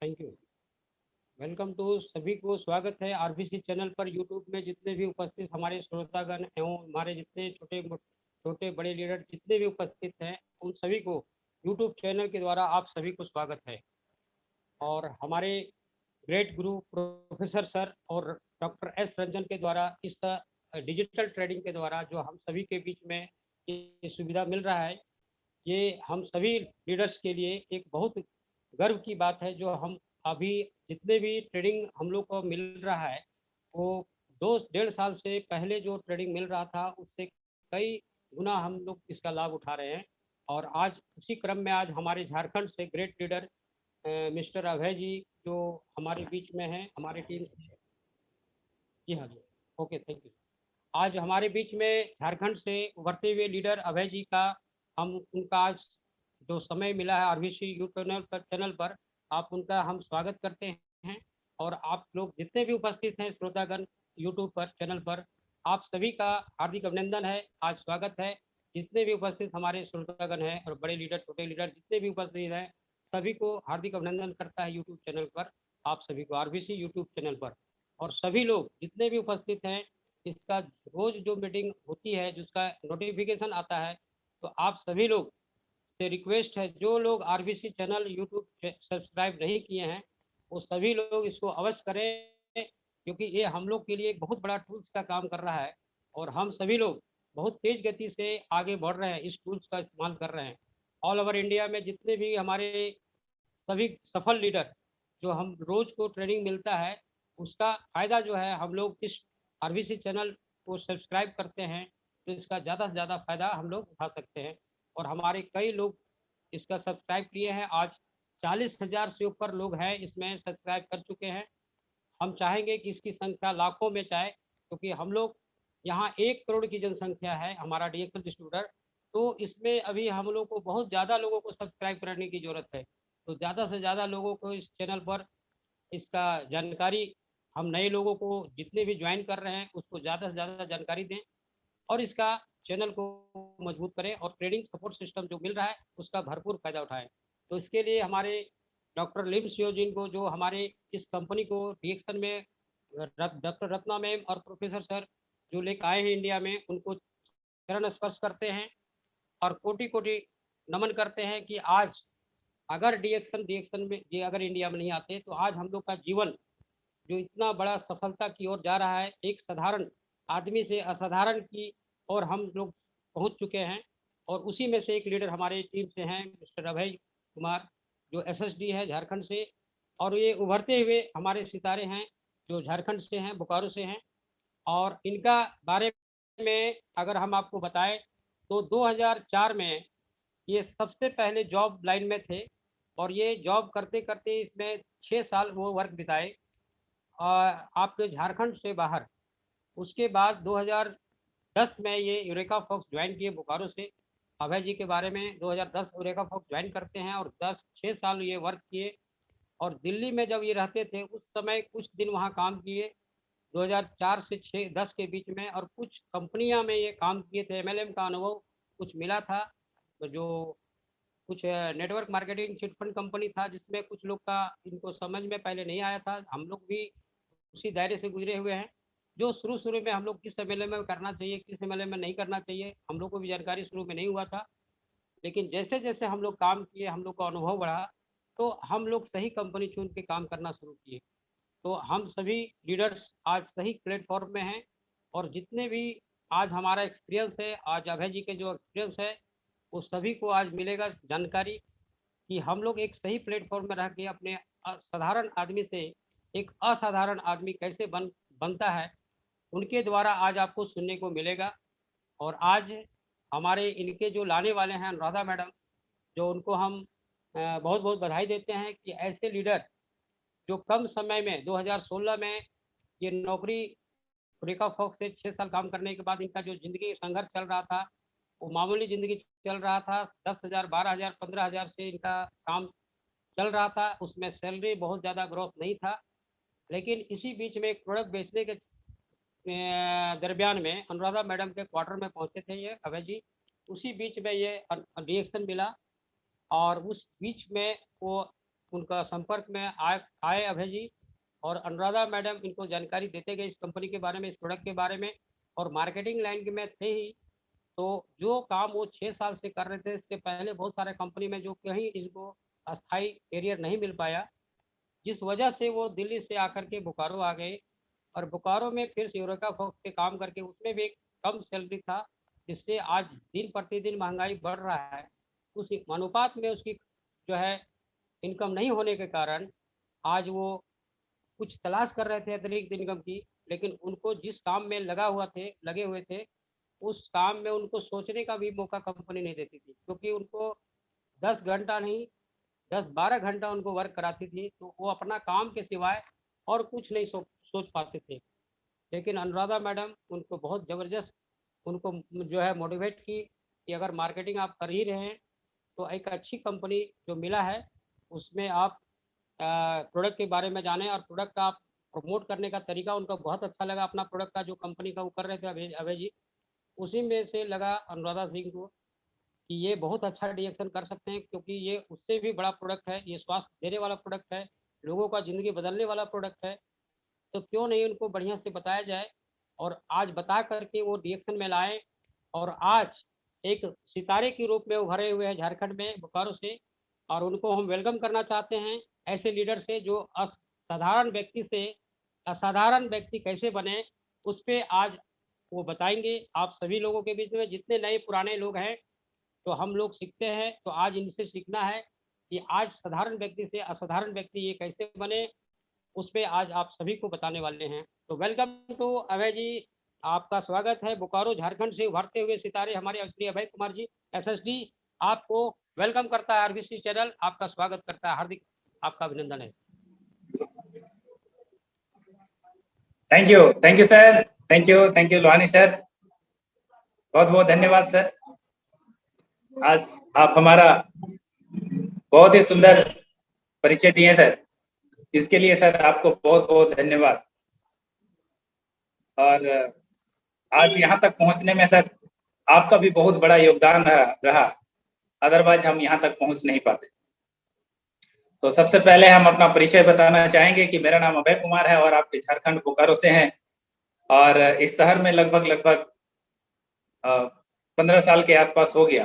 Thank you. Welcome to सभी को स्वागत है आरबीसी चैनल पर। यूट्यूब में जितने भी उपस्थित हमारे श्रोतागण एवं हमारे जितने छोटे बड़े लीडर जितने भी उपस्थित हैं उन सभी को यूट्यूब चैनल के द्वारा आप सभी को स्वागत है। और हमारे ग्रेट गुरु प्रोफेसर सर और डॉक्टर एस रंजन के द्वारा इस डिजिटल ट्रेडिंग के द्वारा जो हम सभी के बीच में ये सुविधा मिल रहा है, ये हम सभी लीडर्स के लिए एक बहुत गर्व की बात है। जो हम अभी जितने भी ट्रेडिंग हम लोग को मिल रहा है वो 2-1.5 साल से पहले जो ट्रेडिंग मिल रहा था उससे कई गुना हम लोग इसका लाभ उठा रहे हैं। और आज उसी क्रम में आज हमारे झारखंड से ग्रेट लीडर मिस्टर अभय जी जो हमारे बीच में हैं, हमारी टीम से। जी हाँ जी, ओके, थैंक यू। आज हमारे बीच में झारखंड से उभरते हुए लीडर अभय जी का हम उनका आज जो समय मिला है आरबीसी यूट्यूब चैनल पर, आप उनका हम स्वागत करते हैं। और आप लोग जितने भी उपस्थित हैं श्रोतागण यूट्यूब पर चैनल पर, आप सभी का हार्दिक अभिनंदन है, आज स्वागत है। जितने भी उपस्थित हमारे श्रोतागण हैं और बड़े लीडर छोटे लीडर जितने भी उपस्थित हैं सभी को हार्दिक अभिनंदन करता है यूट्यूब चैनल पर, आप सभी को आरबीसी यूट्यूब चैनल पर। और सभी लोग जितने भी उपस्थित हैं, इसका रोज जो मीटिंग होती है जिसका नोटिफिकेशन आता है, तो आप सभी लोग से रिक्वेस्ट है जो लोग आरबीसी चैनल यूट्यूब सब्सक्राइब नहीं किए हैं वो सभी लोग इसको अवश्य करें, क्योंकि ये हम लोग के लिए एक बहुत बड़ा टूल्स का काम कर रहा है। और हम सभी लोग बहुत तेज गति से आगे बढ़ रहे हैं, इस टूल्स का इस्तेमाल कर रहे हैं। ऑल ओवर इंडिया में जितने भी हमारे सभी सफल लीडर जो हम रोज को ट्रेनिंग मिलता है उसका फायदा जो है हम लोग इस आरबीसी चैनल को सब्सक्राइब करते हैं तो इसका ज़्यादा से ज़्यादा फायदा हम लोग उठा सकते हैं। और हमारे कई लोग इसका सब्सक्राइब किए हैं, आज 40,000 से ऊपर लोग हैं इसमें सब्सक्राइब कर चुके हैं। हम चाहेंगे कि इसकी संख्या लाखों में जाए, क्योंकि हम लोग यहाँ 1 करोड़ की जनसंख्या है हमारा डीएक्सल डिस्ट्रीब्यूटर, तो इसमें अभी हम लोग को बहुत ज़्यादा लोगों को सब्सक्राइब करने की ज़रूरत है। तो ज़्यादा से ज़्यादा लोगों को इस चैनल पर इसका जानकारी, हम नए लोगों को जितने भी ज्वाइन कर रहे हैं उसको ज़्यादा से ज़्यादा जानकारी दें और इसका चैनल को मजबूत करें और ट्रेडिंग सपोर्ट सिस्टम जो मिल रहा है उसका भरपूर फायदा उठाएं। तो इसके लिए हमारे डॉक्टर लिम सियोजिन को जो हमारे इस कंपनी को रिएक्शन में डॉक्टर रत्ना मैम और प्रोफेसर सर जो लेकर आए हैं इंडिया में, उनको चरण स्पर्श करते हैं और कोटि कोटि नमन करते हैं कि आज अगर डीएक्शन में ये अगर इंडिया में नहीं आते तो आज हम लोग का जीवन जो इतना बड़ा सफलता की ओर जा रहा है, एक साधारण आदमी से असाधारण की और हम लोग पहुंच चुके हैं। और उसी में से एक लीडर हमारे टीम से हैं मिस्टर अभय कुमार जो एसएसडी है झारखंड से, और ये उभरते हुए हमारे सितारे हैं जो झारखंड से हैं, बोकारो से हैं। और इनका बारे में अगर हम आपको बताएं तो 2004 में ये सबसे पहले जॉब लाइन में थे और ये जॉब करते करते इसमें 6 साल वो वर्क बिताए आपके झारखंड से बाहर। उसके बाद 2010 में ये यूरेका फॉक्स ज्वाइन किए बोकारो से। अभय जी के बारे में 2010 यूरेका फॉक्स ज्वाइन करते हैं और 6 साल ये वर्क किए। और दिल्ली में जब ये रहते थे उस समय कुछ दिन वहाँ काम किए 2004 से 6-10 के बीच में, और कुछ कंपनियां में ये काम किए थे। एमएलएम का अनुभव कुछ मिला था, तो जो कुछ नेटवर्क मार्केटिंग चिटफंड कंपनी था जिसमें कुछ लोग का इनको समझ में पहले नहीं आया था, हम लोग भी उसी दायरे से गुजरे हुए हैं। जो शुरू शुरू में हम लोग किस एमएलए में करना चाहिए, किस एमएलए में नहीं करना चाहिए, हम लोग को भी जानकारी शुरू में नहीं हुआ था। लेकिन जैसे जैसे हम लोग काम किए, हम लोग का अनुभव बढ़ा, तो हम लोग सही कंपनी चुन के काम करना शुरू किए। तो हम सभी लीडर्स आज सही प्लेटफॉर्म में हैं, और जितने भी आज हमारा एक्सपीरियंस है, आज अभय जी के जो एक्सपीरियंस है, वो सभी को आज मिलेगा जानकारी कि हम लोग एक सही प्लेटफॉर्म में रह के अपने साधारण आदमी से एक असाधारण आदमी कैसे बनता है, उनके द्वारा आज आपको सुनने को मिलेगा। और आज हमारे इनके जो लाने वाले हैं अनुराधा मैडम, जो उनको हम बहुत बहुत बधाई देते हैं कि ऐसे लीडर जो कम समय में 2016 में ये नौकरी रेखा फॉक्स से 6 साल काम करने के बाद इनका जो जिंदगी संघर्ष चल रहा था, वो मामूली जिंदगी चल रहा था। 10,000, 12,000, 15,000 से इनका काम चल रहा था, उसमें सैलरी बहुत ज़्यादा ग्रोथ नहीं था। लेकिन इसी बीच में एक प्रोडक्ट बेचने के दरमियान में अनुराधा मैडम के क्वार्टर में पहुंचे थे ये अभय जी। उसी बीच में ये रिएक्शन मिला, और उस बीच में वो उनका संपर्क में आए अभय जी, और अनुराधा मैडम इनको जानकारी देते गए इस कंपनी के बारे में, इस प्रोडक्ट के बारे में। और मार्केटिंग लाइन में थे ही, तो जो काम वो 6 साल से कर रहे थे, इससे पहले बहुत सारे कंपनी में जो कहीं इनको अस्थाई करियर नहीं मिल पाया, जिस वजह से वो दिल्ली से आकर के बोकारो आ गए। और बोकारो में फिर यूरेका फॉक्स के काम करके उसमें भी एक कम सैलरी था, जिससे आज दिन प्रतिदिन महंगाई बढ़ रहा है। उस अनुपात में उसकी जो है इनकम नहीं होने के कारण आज वो कुछ तलाश कर रहे थे अतिरिक्त इनकम की। लेकिन उनको जिस काम में लगे हुए थे, उस काम में उनको सोचने का भी मौका कंपनी नहीं देती थी, क्योंकि उनको 10 घंटा नहीं, 10-12 घंटा उनको वर्क कराती थी, तो वो अपना काम के सिवाय और कुछ नहीं सोच पाते थे। लेकिन अनुराधा मैडम उनको बहुत ज़बरदस्त उनको जो है मोटिवेट की कि अगर मार्केटिंग आप कर ही रहे हैं, तो एक अच्छी कंपनी जो मिला है उसमें आप प्रोडक्ट के बारे में जानें, और प्रोडक्ट का आप प्रमोट करने का तरीका उनको बहुत अच्छा लगा। अपना प्रोडक्ट का जो कंपनी का वो कर रहे थे अभय जी, उसी में से लगा अनुराधा सिंह को कि ये बहुत अच्छा रिएक्शन कर सकते हैं, क्योंकि ये उससे भी बड़ा प्रोडक्ट है, ये स्वास्थ्य देने वाला प्रोडक्ट है, लोगों का ज़िंदगी बदलने वाला प्रोडक्ट है। तो क्यों नहीं उनको बढ़िया से बताया जाए, और आज बता करके वो रिएक्शन में लाए, और आज एक सितारे के रूप में उभरे हुए हैं झारखंड में बोकारो से। और उनको हम वेलकम करना चाहते हैं ऐसे लीडर से, जो साधारण व्यक्ति से असाधारण व्यक्ति कैसे बने, उस पर आज वो बताएंगे आप सभी लोगों के बीच में। जितने नए पुराने लोग हैं, तो हम लोग सीखते हैं, तो आज इनसे सीखना है कि आज साधारण व्यक्ति से असाधारण व्यक्ति ये कैसे बने, उस पे आज आप सभी को बताने वाले हैं। तो वेलकम टू अभय जी, आपका स्वागत है। बोकारो झारखंड से उभरते हुए सितारे हमारे श्री अभय कुमार जी एसएसडी आपको वेलकम करता है। आरबीसी चैनल आपका स्वागत करता है, हार्दिक आपका अभिनंदन है। Thank you sir, thank you Lohani sir, बहुत बहुत धन्यवाद सर। आज आप हमारा बहुत ही सुंदर परिचय दिए सर, इसके लिए सर आपको बहुत बहुत धन्यवाद। और आज यहाँ तक पहुँचने में सर आपका भी बहुत बड़ा योगदान रहा, अदरवाइज हम यहाँ तक पहुँच नहीं पाते। तो सबसे पहले हम अपना परिचय बताना चाहेंगे कि मेरा नाम अभय कुमार है और आपके झारखंड बोकारो से हैं, और इस शहर में लगभग 15 साल के आसपास हो गया,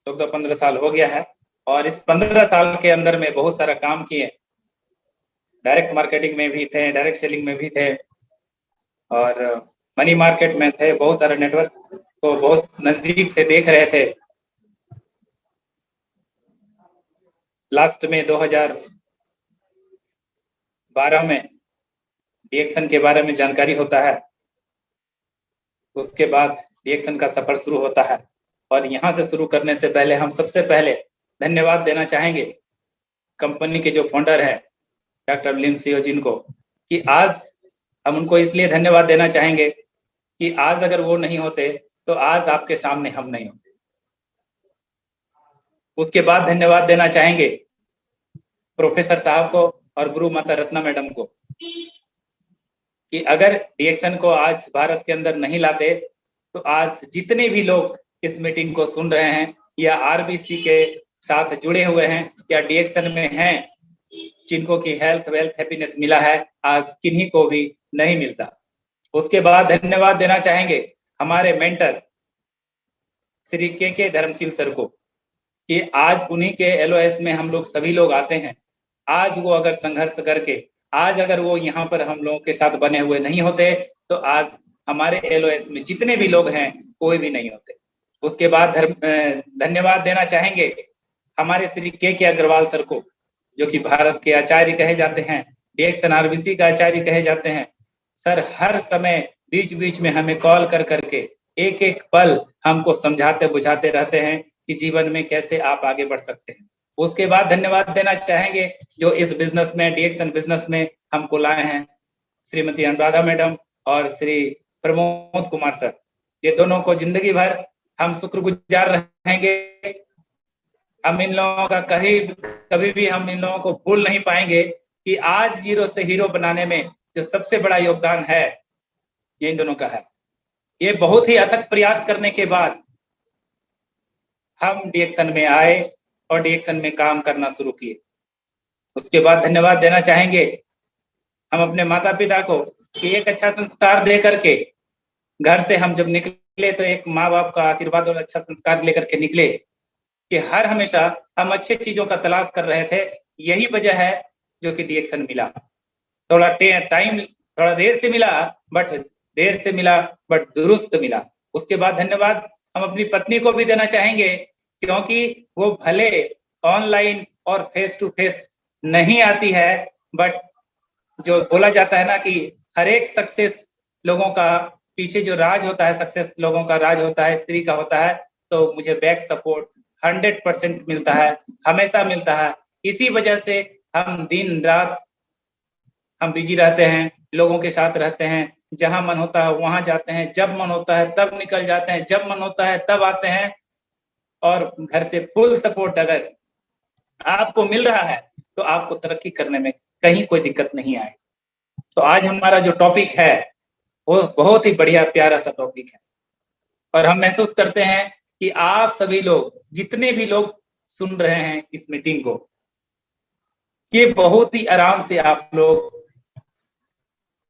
14-15 साल हो गया है। और इस 15 साल के अंदर में बहुत सारा काम किए, डायरेक्ट मार्केटिंग में भी थे, डायरेक्ट सेलिंग में भी थे, और मनी मार्केट में थे। बहुत सारे नेटवर्क को बहुत नजदीक से देख रहे थे। लास्ट में 2012 में रिएक्शन के बारे में जानकारी होता है, उसके बाद रिएक्शन का सफर शुरू होता है। और यहाँ से शुरू करने से पहले हम सबसे पहले धन्यवाद देना चाहेंगे कंपनी के जो फाउंडर हैं डॉक्टर विलियम सीओ जिनको, कि आज हम उनको इसलिए धन्यवाद देना चाहेंगे कि आज अगर वो नहीं होते तो आज आपके सामने हम नहीं होते। उसके बाद धन्यवाद देना चाहेंगे प्रोफेसर साहब को और गुरु माता रत्ना मैडम को, कि अगर रिएक्शन को आज भारत के अंदर नहीं लाते तो आज जितने भी लोग इस मीटिंग को सुन रहे हैं या आरबीसी के साथ जुड़े हुए हैं या रिएक्शन में हैं, जिनको की हेल्थ वेल्थ हैप्पीनेस मिला है, आज किन्हीं को भी नहीं मिलता। उसके बाद धन्यवाद देना चाहेंगे हमारे मेंटर श्री के धर्मशील सर को कि आज उन्हीं के एलओएस में हम लोग सभी लोग आते हैं। आज वो अगर संघर्ष करके आज अगर वो यहाँ पर हम लोगों के साथ बने हुए नहीं होते तो आज हमारे एलओएस में जितने भी लोग हैं कोई भी नहीं होते। उसके बाद धन्यवाद देना चाहेंगे हमारे श्री के अग्रवाल सर को, जो कि भारत के आचार्य कहे जाते हैं, डीएक्सन आरबीसी का आचार्य कहे जाते हैं। सर हर समय बीच बीच में हमें कॉल कर करके एक एक पल हमको समझाते बुझाते रहते हैं कि जीवन में कैसे आप आगे बढ़ सकते हैं। उसके बाद धन्यवाद देना चाहेंगे जो इस बिजनेस में डीएक्सन बिजनेस में हमको लाए हैं, श्रीमती अनुराधा मैडम और श्री प्रमोद कुमार सर। ये दोनों को जिंदगी भर हम शुक्रगुजार रहेंगे। हम इन लोगों का कभी भी हम इन लोगों को भूल नहीं पाएंगे कि आज जीरो से हीरो बनाने में जो सबसे बड़ा योगदान है ये इन दोनों का है। ये बहुत ही अथक प्रयास करने के बाद हम डीएक्सन में आए और डीएक्सन में काम करना शुरू किए। उसके बाद धन्यवाद देना चाहेंगे हम अपने माता पिता को कि एक अच्छा संस्कार दे करके घर से हम जब निकले तो एक माँ बाप का आशीर्वाद और अच्छा संस्कार लेकर के निकले कि हर हमेशा हम अच्छी चीजों का तलाश कर रहे थे। यही वजह है जो कि डीएक्सन मिला। थोड़ा टाइम थोड़ा देर से मिला बट दुरुस्त मिला। उसके बाद धन्यवाद हम अपनी पत्नी को भी देना चाहेंगे क्योंकि वो भले ऑनलाइन और फेस टू फेस नहीं आती है बट जो बोला जाता है ना कि हर एक सक्सेस लोगों का पीछे जो राज होता है, सक्सेस लोगों का राज होता है, स्त्री का होता है। तो मुझे बैक सपोर्ट 100% मिलता है, हमेशा मिलता है। इसी वजह से हम दिन रात हम बिजी रहते हैं, लोगों के साथ रहते हैं, जहां मन होता है वहां जाते हैं, जब मन होता है तब निकल जाते हैं, जब मन होता है तब आते हैं। और घर से फुल सपोर्ट अगर आपको मिल रहा है तो आपको तरक्की करने में कहीं कोई दिक्कत नहीं आए। तो आज हमारा जो टॉपिक है वो बहुत ही बढ़िया प्यारा सा टॉपिक है और हम महसूस करते हैं कि आप सभी लोग जितने भी लोग सुन रहे हैं इस मीटिंग को, ये बहुत ही आराम से आप लोग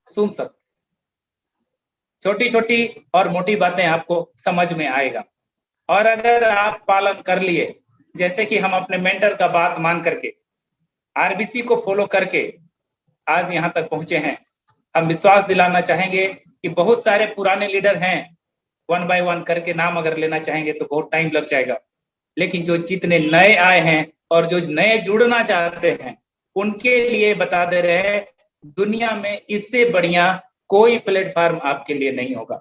सुन सकते। छोटी छोटी और मोटी बातें आपको समझ में आएगा और अगर आप पालन कर लिए, जैसे कि हम अपने मेंटर का बात मान करके आरबीसी को फॉलो करके आज यहाँ तक पहुंचे हैं। हम विश्वास दिलाना चाहेंगे कि बहुत सारे पुराने लीडर हैं, 1 बाय 1 करके नाम अगर लेना चाहेंगे तो बहुत टाइम लग जाएगा, लेकिन जो जितने नए आए हैं और जो नए जुड़ना चाहते हैं उनके लिए बता दे रहे हैं दुनिया में इससे बढ़िया कोई प्लेटफॉर्म आपके लिए नहीं होगा।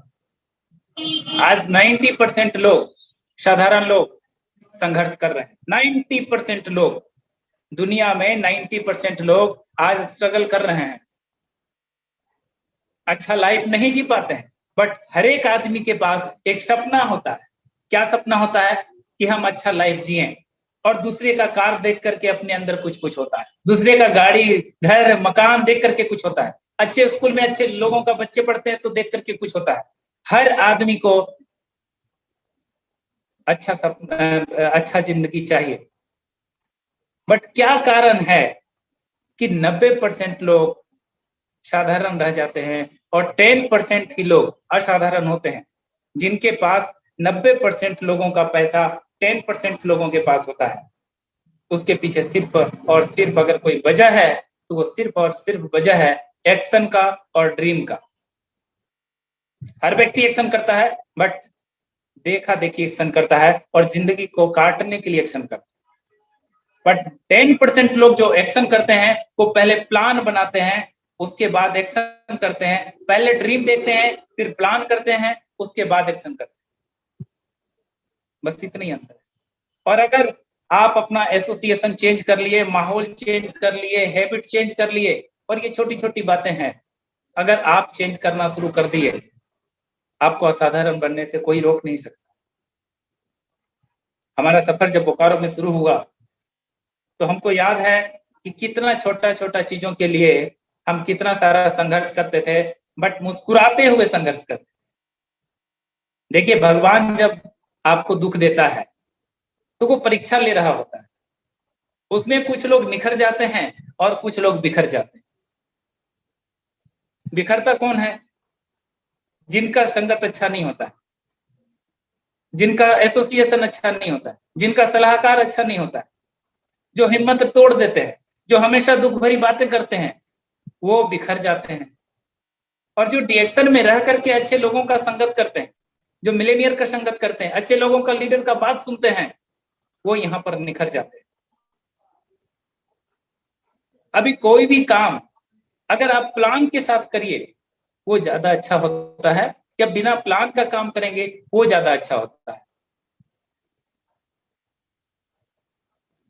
आज 90% लोग, साधारण लोग संघर्ष कर रहे हैं। 90% लोग दुनिया में 90% लोग आज स्ट्रगल कर रहे हैं, अच्छा लाइफ नहीं जी पाते हैं। बट हर एक आदमी के पास एक सपना होता है। क्या सपना होता है? कि हम अच्छा लाइफ जिएं। और दूसरे का कार देख करके अपने अंदर कुछ कुछ होता है, दूसरे का गाड़ी घर मकान देख करके कुछ होता है, अच्छे स्कूल में अच्छे लोगों का बच्चे पढ़ते हैं तो देख करके कुछ होता है। हर आदमी को अच्छा जिंदगी चाहिए। बट क्या कारण है कि 90% लोग साधारण रह जाते हैं और 10% ही लोग असाधारण होते हैं। जिनके पास 90% लोगों का पैसा 10% लोगों के पास होता है, उसके पीछे सिर्फ और सिर्फ अगर कोई वजह है तो वो सिर्फ और सिर्फ वजह है एक्शन का और ड्रीम का। हर व्यक्ति एक्शन करता है बट देखा देखी एक्शन करता है और जिंदगी को काटने के लिए एक्शन करता है। बट 10% लोग जो एक्शन करते हैं वो पहले प्लान बनाते हैं, उसके बाद एक्शन करते हैं। पहले ड्रीम देखते हैं, फिर प्लान करते हैं, उसके बाद एक्शन करते हैं। बस इतना ही अंतर है। और अगर आप अपना एसोसिएशन चेंज कर लिए, माहौल चेंज कर लिए, हैबिट चेंज कर लिए, और ये छोटी छोटी बातें हैं, अगर आप चेंज करना शुरू कर दिए, आपको असाधारण बनने से कोई रोक नहीं सकता। हमारा सफर जब बोकारो में शुरू हुआ तो हमको याद है कि कितना छोटा छोटा चीजों के लिए हम कितना सारा संघर्ष करते थे, बट मुस्कुराते हुए संघर्ष करते। देखिए, भगवान जब आपको दुख देता है तो वो परीक्षा ले रहा होता है। उसमें कुछ लोग निखर जाते हैं और कुछ लोग बिखर जाते हैं। बिखरता कौन है? जिनका संगत अच्छा नहीं होता है, जिनका एसोसिएशन अच्छा नहीं होता है, जिनका सलाहकार अच्छा नहीं होता है, जो हिम्मत तोड़ देते हैं, जो हमेशा दुख भरी बातें करते हैं, वो बिखर जाते हैं। और जो डीएक्शन में रह करके अच्छे लोगों का संगत करते हैं, जो मिलेनियर का संगत करते हैं, अच्छे लोगों का, लीडर का बात सुनते हैं, वो यहाँ पर निखर जाते हैं। अभी कोई भी काम अगर आप प्लान के साथ करिए वो ज्यादा अच्छा होता है, या बिना प्लान का काम करेंगे वो ज्यादा अच्छा होता है।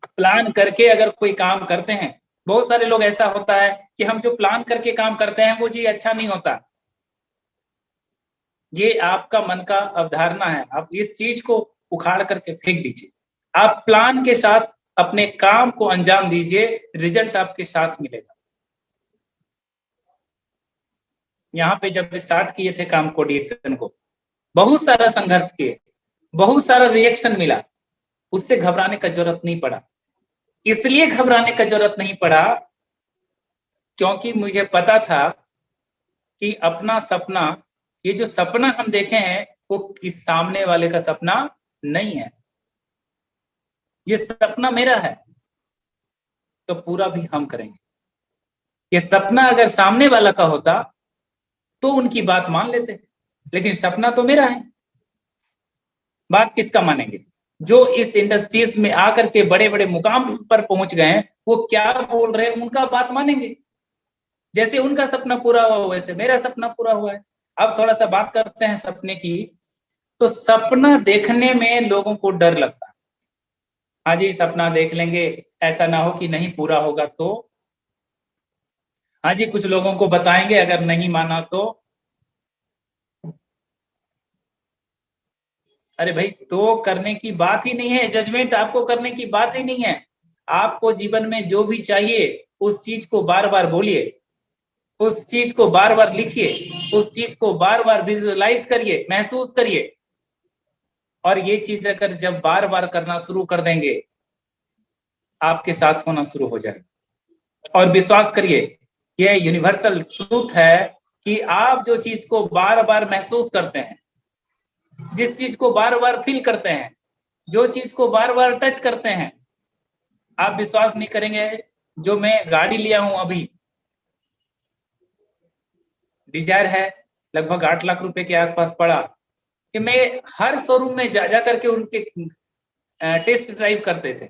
प्लान करके अगर कोई काम करते हैं, बहुत सारे लोग ऐसा होता है कि हम जो प्लान करके काम करते हैं वो जी अच्छा नहीं होता। ये आपका मन का अवधारणा है, आप इस चीज को उखाड़ करके फेंक दीजिए। आप प्लान के साथ अपने काम को अंजाम दीजिए, रिजल्ट आपके साथ मिलेगा। यहाँ पे जब स्टार्ट किए थे काम को, डीएक्शन को, बहुत सारा संघर्ष किए, बहुत सारा रिएक्शन मिला, उससे घबराने का जरूरत नहीं पड़ा। इसलिए घबराने का जरूरत नहीं पड़ा क्योंकि मुझे पता था कि अपना सपना, ये जो सपना हम देखे हैं वो किस सामने वाले का सपना नहीं है, ये सपना मेरा है, तो पूरा भी हम करेंगे। ये सपना अगर सामने वाला का होता तो उनकी बात मान लेते, लेकिन सपना तो मेरा है। बात किसका मानेंगे? जो इस इंडस्ट्रीज में आकर के बड़े बड़े मुकाम पर पहुंच गए हैं, वो क्या बोल रहे हैं उनका बात मानेंगे। जैसे उनका सपना पूरा हुआ वैसे मेरा सपना पूरा हुआ है। अब थोड़ा सा बात करते हैं सपने की। तो सपना देखने में लोगों को डर लगता है। हाँ जी, सपना देख लेंगे, ऐसा ना हो कि नहीं पूरा होगा तो। हाँ जी, कुछ लोगों को बताएंगे, अगर नहीं माना तो अरे भाई, तो करने की बात ही नहीं है, जजमेंट आपको करने की बात ही नहीं है। आपको जीवन में जो भी चाहिए उस चीज को बार बार बोलिए, उस चीज को बार बार लिखिए, उस चीज को बार बार विजुअलाइज करिए, महसूस करिए। और ये चीज अगर जब बार बार करना शुरू कर देंगे, आपके साथ होना शुरू हो जाएगा। और विश्वास करिए, यह यूनिवर्सल ट्रूथ है कि आप जो चीज को बार बार महसूस करते हैं, जिस चीज को बार बार फील करते हैं, जो चीज को बार बार टच करते हैं, आप विश्वास नहीं करेंगे। जो मैं गाड़ी लिया हूं अभी, डिजायर है, लगभग 8 लाख रुपए के आसपास पड़ा, कि मैं हर शोरूम में जा करके उनके टेस्ट ड्राइव करते थे।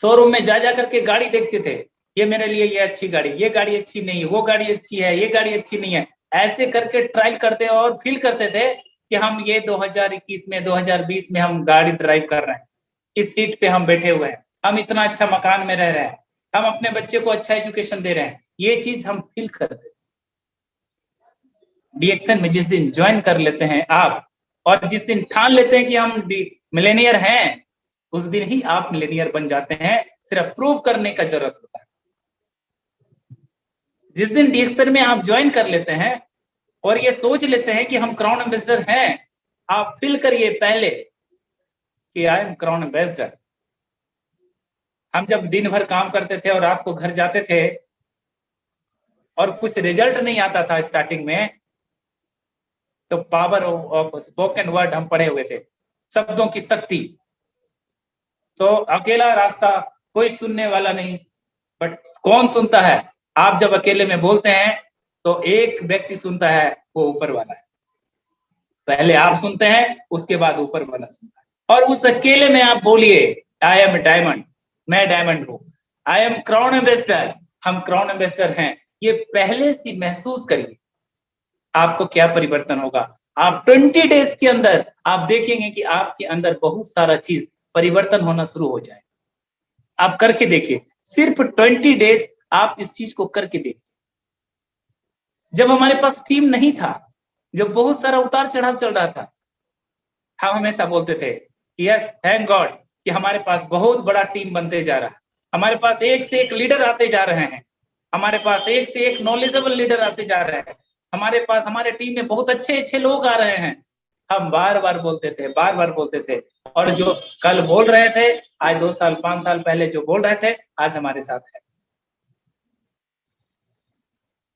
शोरूम में जा करके गाड़ी देखते थे, ये मेरे लिए ये अच्छी गाड़ी, ये गाड़ी अच्छी नहीं है, वो गाड़ी अच्छी है, ये गाड़ी अच्छी नहीं है। ऐसे करके ट्रायल करते और फील करते थे कि हम ये 2021 में 2020 में हम गाड़ी ड्राइव कर रहे हैं, इस सीट पे हम बैठे हुए हैं, हम इतना अच्छा मकान में रह रहे हैं, हम अपने बच्चे को अच्छा एजुकेशन दे रहे हैं। ये चीज हम फील करते। डीएक्शन में जिस दिन ज्वाइन कर लेते हैं आप, और जिस दिन ठान लेते हैं कि हम मिलेनियर हैं, उस दिन ही आप मिलेनियर बन जाते हैं। सिर्फ प्रूव करने का जरूरत होता है। जिस दिन डीएक्शन में आप ज्वाइन कर लेते हैं और ये सोच लेते हैं कि हम क्राउन एम्बेसडर हैं, आप फील करिए पहले कि आई एम क्राउन एम्बेसडर। हम जब दिन भर काम करते थे और रात को घर जाते थे और कुछ रिजल्ट नहीं आता था स्टार्टिंग में, तो पावर ऑफ स्पोकन वर्ड हम पढ़े हुए थे, शब्दों की शक्ति। तो अकेला रास्ता, कोई सुनने वाला नहीं, बट कौन सुनता है? आप जब अकेले में बोलते हैं तो एक व्यक्ति सुनता है, वो ऊपर वाला है। पहले आप सुनते हैं, उसके बाद ऊपर वाला सुनता है। और उस अकेले में आप बोलिए, आई एम डायमंड, मैं डायमंड हूं, आई एम क्राउन एम्बेसडर, हम क्राउन एम्बेसडर हैं। ये पहले से महसूस करिए, आपको क्या परिवर्तन होगा। आप 20 डेज के अंदर आप देखेंगे कि आपके अंदर बहुत सारा चीज परिवर्तन होना शुरू हो जाए। आप करके देखिए, सिर्फ 20 डेज आप इस चीज को करके देखिए। जब हमारे पास टीम नहीं था, जब बहुत सारा उतार चढ़ाव चल रहा था, हम हमेशा बोलते थे यस थैंक गॉड कि हमारे पास बहुत बड़ा टीम बनते जा रहा है, हमारे पास एक से एक लीडर आते जा रहे हैं, हमारे पास एक से एक नॉलेजेबल लीडर आते जा रहे हैं, हमारे पास हमारे टीम में बहुत अच्छे अच्छे लोग आ रहे हैं। हम बार बार बोलते थे, बार बार बोलते थे। और जो कल बोल रहे थे, आज 2 साल 5 साल पहले जो बोल रहे थे, आज हमारे साथ है।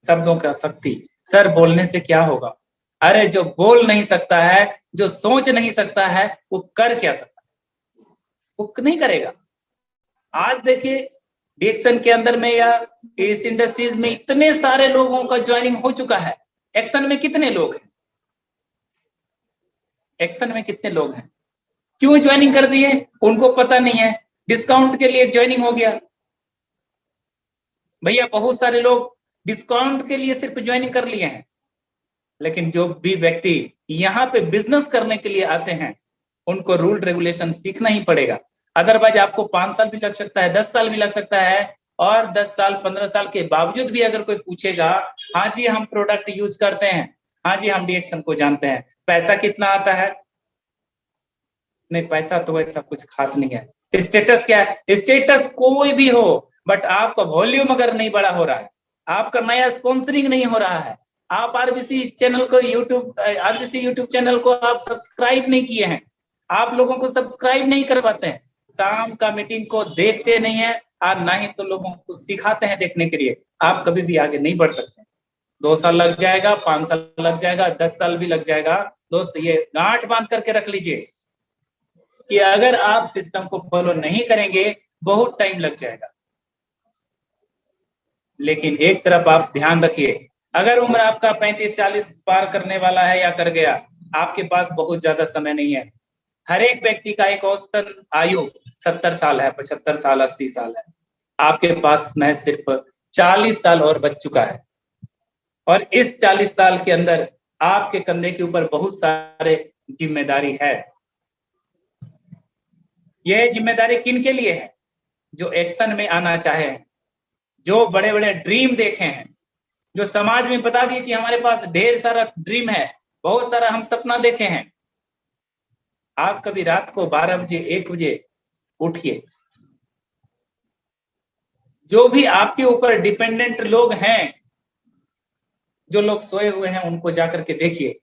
शब्दों का शक्ति। सर बोलने से क्या होगा? अरे जो बोल नहीं सकता है, जो सोच नहीं सकता है, वो कर क्या सकता है? वो नहीं करेगा। आज देखिए डीएक्शन के अंदर में या इस इंडस्ट्रीज में इतने सारे लोगों का ज्वाइनिंग हो चुका है। एक्शन में कितने लोग हैं? एक्शन में कितने लोग हैं? क्यों ज्वाइनिंग कर दिए? उनको पता नहीं है, डिस्काउंट के लिए ज्वाइनिंग हो गया। भैया बहुत सारे लोग डिस्काउंट के लिए सिर्फ ज्वाइनिंग कर लिए हैं, लेकिन जो भी व्यक्ति यहाँ पे बिजनेस करने के लिए आते हैं उनको रूल रेगुलेशन सीखना ही पड़ेगा। अदरवाइज आपको 5 साल भी लग सकता है, 10 साल भी लग सकता है, और 10 साल 15 साल के बावजूद भी अगर कोई पूछेगा, हाँ जी हम प्रोडक्ट यूज करते हैं, हाँ जी हम डीएक्शन को जानते हैं, पैसा कितना आता है? नहीं, पैसा तो ऐसा कुछ खास नहीं है। स्टेटस क्या है? स्टेटस कोई भी हो, बट आपका वॉल्यूम अगर नहीं बड़ा हो रहा है, आपका नया स्पॉन्सरिंग नहीं हो रहा है, आप आरबीसी चैनल को आरबीसी यूट्यूब चैनल को आप सब्सक्राइब नहीं किए हैं, आप लोगों को सब्सक्राइब नहीं कर पाते हैं, शाम का मीटिंग को देखते नहीं है, और ना ही तो लोगों को सिखाते हैं देखने के लिए, आप कभी भी आगे नहीं बढ़ सकते। 2 साल लग जाएगा, 5 साल लग जाएगा, 10 साल भी लग जाएगा। दोस्त ये गांठ बांध करके रख लीजिए कि अगर आप सिस्टम को फॉलो नहीं करेंगे बहुत टाइम लग जाएगा। लेकिन एक तरफ आप ध्यान रखिए, अगर उम्र आपका 35-40 पार करने वाला है या कर गया, आपके पास बहुत ज्यादा समय नहीं है। हर एक व्यक्ति का एक औसतन आयु 70 साल है, 75 साल, 80 साल है। आपके पास में सिर्फ 40 साल और बच चुका है, और इस 40 साल के अंदर आपके कंधे के ऊपर बहुत सारे जिम्मेदारी है। यह जिम्मेदारी किन के लिए है? जो एक्शन में आना चाहे, जो बड़े बड़े ड्रीम देखे हैं, जो समाज में बता दिए कि हमारे पास ढेर सारा ड्रीम है, बहुत सारा हम सपना देखे हैं। आप कभी रात को 12 बजे 1 बजे उठिए, जो भी आपके ऊपर डिपेंडेंट लोग हैं, जो लोग सोए हुए हैं, उनको जाकर के देखिए।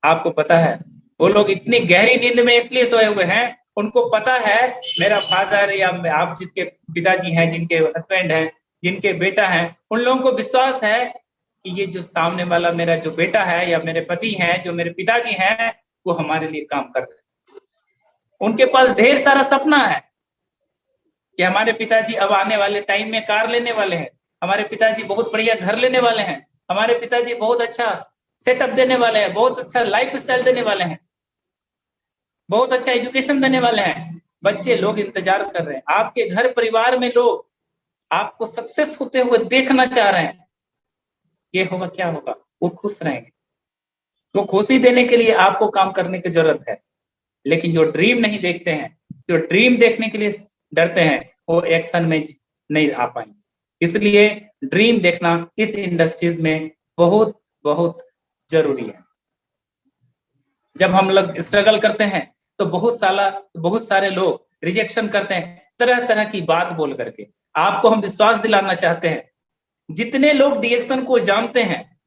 आपको पता है वो लोग इतनी गहरी नींद में इसलिए सोए हुए हैं, उनको पता है मेरा फादर या आप जिसके पिताजी हैं, जिनके हस्बैंड हैं, जिनके बेटा हैं, उन लोगों को विश्वास है कि ये जो सामने वाला मेरा जो बेटा है या मेरे पति हैं, जो मेरे पिताजी हैं, वो हमारे लिए काम कर रहे हैं। उनके पास ढेर सारा सपना है कि हमारे पिताजी अब आने वाले टाइम में कार लेने वाले हैं, हमारे पिताजी बहुत बढ़िया घर लेने वाले हैं, हमारे पिताजी बहुत अच्छा सेटअप देने वाले हैं, बहुत अच्छा लाइफ स्टाइल देने वाले हैं, बहुत अच्छा एजुकेशन देने वाले हैं। बच्चे लोग इंतजार कर रहे हैं, आपके घर परिवार में लोग आपको सक्सेस होते हुए देखना चाह रहे हैं। ये होगा क्या होगा? वो खुश रहेंगे। वो खुशी देने के लिए आपको काम करने की जरूरत है। लेकिन जो ड्रीम नहीं देखते हैं, जो ड्रीम देखने के लिए डरते हैं, वो एक्शन में नहीं आ पाएंगे। इसलिए ड्रीम देखना इस इंडस्ट्रीज में बहुत बहुत जरूरी है। जब हम लोग स्ट्रगल करते हैं तो बहुत सारे लोग रिजेक्शन करते हैं, तरह तरह की बात बोल करके। आपको हम विश्वास दिलाना चाहते हैं, जितने लोग डीएक्शन को जानते हैं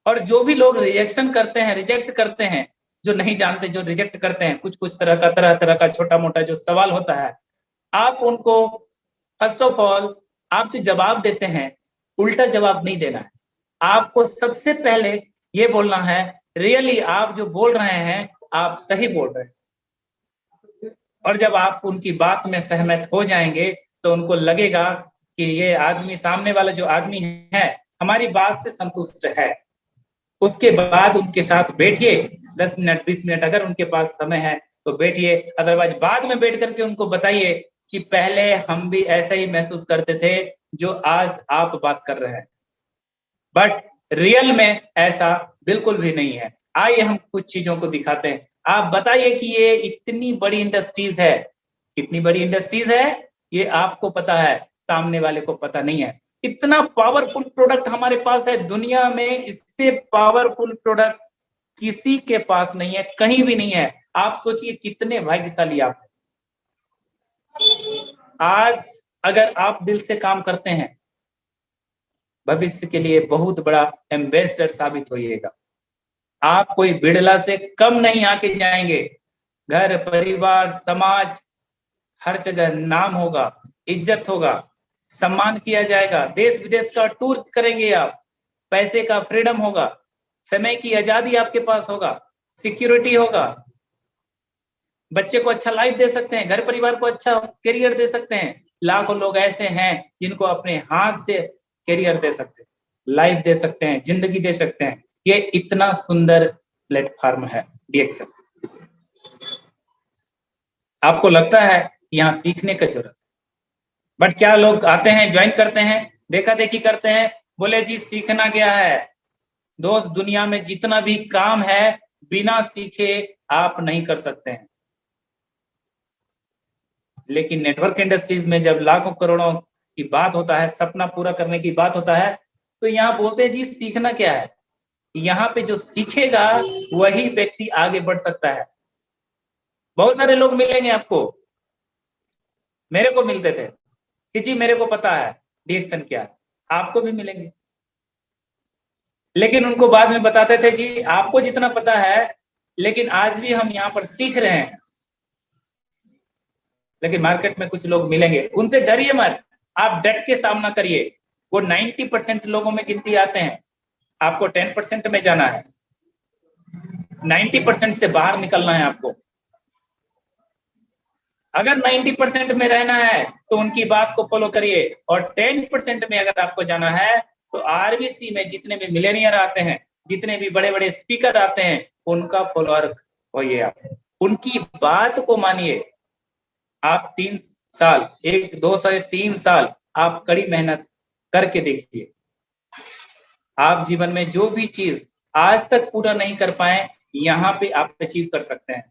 और जो भी लोग रिजेक्शन करते हैं, रिजेक्ट करते हैं, जो नहीं जानते, जो रिजेक्ट करते हैं, कुछ कुछ तरह तरह का छोटा मोटा जो सवाल होता है, आप उनको फर्स्ट ऑफ ऑल आप जो जवाब देते हैं, उल्टा जवाब नहीं देना है। आपको सबसे पहले ये बोलना है रियली आप जो बोल रहे हैं आप सही बोल रहे हैं। और जब आप उनकी बात में सहमत हो जाएंगे तो उनको लगेगा कि ये आदमी, सामने वाला जो आदमी है, हमारी बात से संतुष्ट है। उसके बाद उनके साथ बैठिए 10 मिनट 20 मिनट, अगर उनके पास समय है तो बैठिए, अदरवाइज बाद में बैठ करके उनको बताइए कि पहले हम भी ऐसा ही महसूस करते थे जो आज आप बात कर रहे हैं, बट रियल में ऐसा बिल्कुल भी नहीं है। आइए हम कुछ चीजों को दिखाते हैं। आप बताइए कि ये इतनी बड़ी इंडस्ट्रीज है, कितनी बड़ी इंडस्ट्रीज है ये आपको पता है, सामने वाले को पता नहीं है। इतना पावरफुल प्रोडक्ट हमारे पास है, दुनिया में इससे पावरफुल प्रोडक्ट किसी के पास नहीं है, कहीं भी नहीं है। आप सोचिए कितने भाग्यशाली आप हैं। आज अगर आप दिल से काम करते हैं, भविष्य के लिए बहुत बड़ा एम्बेसडर साबित होइएगा। आप कोई बिड़ला से कम नहीं आके जाएंगे। घर परिवार समाज हर जगह नाम होगा, इज्जत होगा, सम्मान किया जाएगा, देश विदेश का टूर करेंगे आप, पैसे का फ्रीडम होगा। समय की आजादी आपके पास होगा, सिक्योरिटी होगा, बच्चे को अच्छा लाइफ दे सकते हैं, घर परिवार को अच्छा करियर दे सकते हैं। लाखों लोग ऐसे हैं जिनको अपने हाथ से करियर दे सकते हैं, लाइफ दे सकते हैं, जिंदगी दे सकते हैं। ये इतना सुंदर प्लेटफॉर्म है डीएक्सन। आपको लगता है यहाँ सीखने का जरूरत, बट क्या लोग आते हैं, ज्वाइन करते हैं, देखा देखी करते हैं, बोले जी सीखना क्या है। दोस्त, दुनिया में जितना भी काम है बिना सीखे आप नहीं कर सकते हैं। लेकिन नेटवर्क इंडस्ट्रीज में जब लाखों करोड़ों की बात होता है, सपना पूरा करने की बात होता है, तो यहाँ बोलते हैं जी सीखना क्या है। यहाँ पे जो सीखेगा वही व्यक्ति आगे बढ़ सकता है। बहुत सारे लोग मिलेंगे आपको, मेरे को मिलते थे कि जी मेरे को पता है डीएक्सन क्या है, आपको भी मिलेंगे। लेकिन उनको बाद में बताते थे जी आपको जितना पता है, लेकिन आज भी हम यहाँ पर सीख रहे हैं। लेकिन मार्केट में कुछ लोग मिलेंगे, उनसे डरिए मत, आप डट के सामना करिए। वो 90% लोगों में गिनती आते हैं, आपको 10% में जाना है, 90% से बाहर निकलना है आपको। अगर 90% में रहना है तो उनकी बात को फॉलो करिए, और 10% में अगर आपको जाना है तो आरबीसी में जितने भी मिलेनियर आते हैं, जितने भी बड़े बड़े स्पीकर आते हैं, उनका फॉलोअर होइए आप, उनकी बात को मानिए। आप 3 साल, 1 2 साल 3 साल आप कड़ी मेहनत करके देखिए, आप जीवन में जो भी चीज आज तक पूरा नहीं कर पाए, यहाँ पे आप अचीव कर सकते हैं।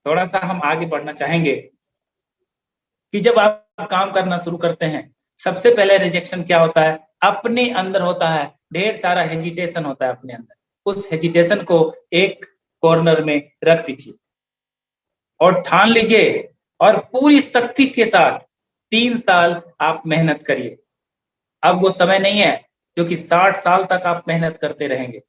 थोड़ा सा हम आगे बढ़ना चाहेंगे कि जब आप काम करना शुरू करते हैं, सबसे पहले रिजेक्शन क्या होता है, अपने अंदर होता है, ढेर सारा हेजिटेशन होता है अपने अंदर। उस हेजिटेशन को एक कॉर्नर में रख दीजिए और ठान लीजिए, और पूरी शक्ति के साथ 3 साल आप मेहनत करिए। अब वो समय नहीं है जो कि 60 साल तक आप मेहनत करते रहेंगे।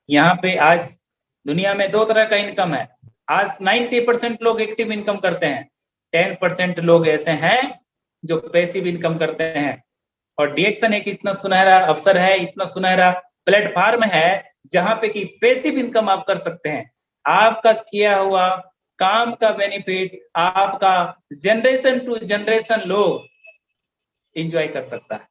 यहाँ पे आज दुनिया में 2 तरह का इनकम है। आज 90% लोग एक्टिव इनकम करते हैं, 10% लोग ऐसे हैं जो पैसिव इनकम करते हैं। और डीएक्सन एक इतना सुनहरा अवसर है, इतना सुनहरा प्लेटफॉर्म है जहां पे कि पैसिव इनकम आप कर सकते हैं। आपका किया हुआ काम का बेनिफिट आपका जनरेशन टू जनरेशन लोग एंजॉय कर सकता है।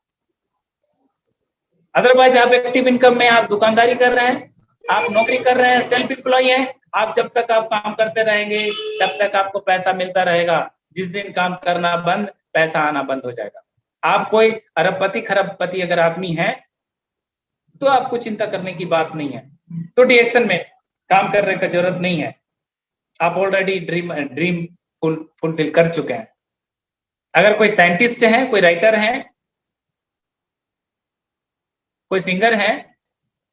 अदरवाइज आप एक्टिव इनकम में आप दुकानदारी कर रहे हैं, आप नौकरी कर रहे हैं, सेल्फ एम्प्लॉय हैं, आप जब तक आप काम करते रहेंगे तब तक आपको पैसा मिलता रहेगा। जिस दिन काम करना बंद, पैसा आना बंद हो जाएगा। आप कोई अरबपति खरबपति अगर आदमी है तो आपको चिंता करने की बात नहीं है, तो डीएक्सन में काम करने का जरूरत नहीं है। आप ऑलरेडी ड्रीम फुलफिल कर चुके हैं। अगर कोई साइंटिस्ट है, कोई राइटर है, कोई सिंगर है,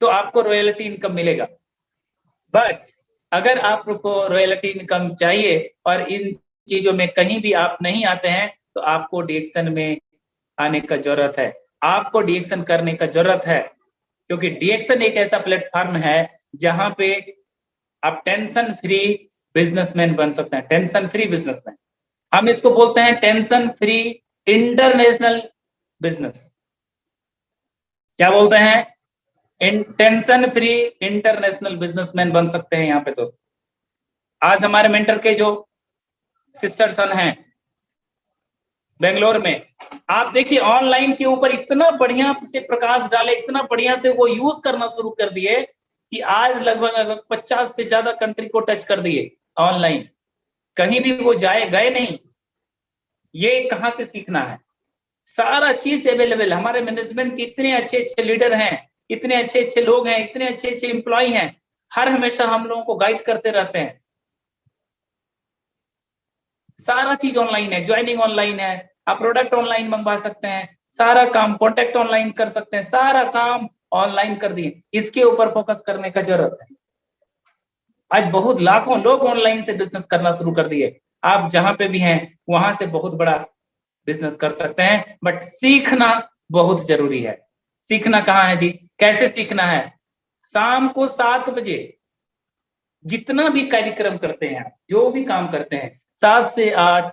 तो आपको रॉयल्टी इनकम मिलेगा। बट अगर आपको रॉयल्टी इनकम चाहिए और इन चीजों में कहीं भी आप नहीं आते हैं, तो आपको डीएक्सन में आने का जरूरत है, आपको डीएक्सन करने का जरूरत है। क्योंकि डीएक्सन एक ऐसा प्लेटफॉर्म है जहां पे आप टेंशन फ्री बिजनेसमैन बन सकते हैं। टेंशन फ्री बिजनेसमैन, हम इसको बोलते हैं टेंशन फ्री इंटरनेशनल बिजनेस। क्या बोलते हैं? टेंशन फ्री इंटरनेशनल बिजनेसमैन बन सकते हैं यहाँ पे दोस्त। आज हमारे मेंटर के जो सिस्टर सन हैं बेंगलोर में, आप देखिए ऑनलाइन के ऊपर इतना बढ़िया से प्रकाश डाले, इतना बढ़िया से वो यूज करना शुरू कर दिए कि आज लगभग 50 से ज्यादा कंट्री को टच कर दिए ऑनलाइन। कहीं भी वो गए नहीं। ये कहाँ से सीखना है? सारा चीज अवेलेबल। हमारे मैनेजमेंट के इतने अच्छे अच्छे लीडर हैं, इतने अच्छे अच्छे लोग हैं, इतने अच्छे अच्छे एम्प्लॉय हैं, हर हमेशा हम लोगों को गाइड करते रहते हैं। सारा चीज ऑनलाइन है, ज्वाइनिंग ऑनलाइन है, आप प्रोडक्ट ऑनलाइन मंगवा सकते हैं, सारा काम कॉन्टेक्ट ऑनलाइन कर सकते हैं, सारा काम ऑनलाइन कर दिए। इसके ऊपर फोकस करने का जरूरत है। आज बहुत लाखों लोग ऑनलाइन से बिजनेस करना शुरू कर दिए। आप जहां पे भी हैं वहां से बहुत बड़ा बिजनेस कर सकते हैं, बट सीखना बहुत जरूरी है। सीखना कहाँ है जी? कैसे सीखना है? शाम को 7 बजे जितना भी कार्यक्रम करते हैं, जो भी काम करते हैं, 7 से 8,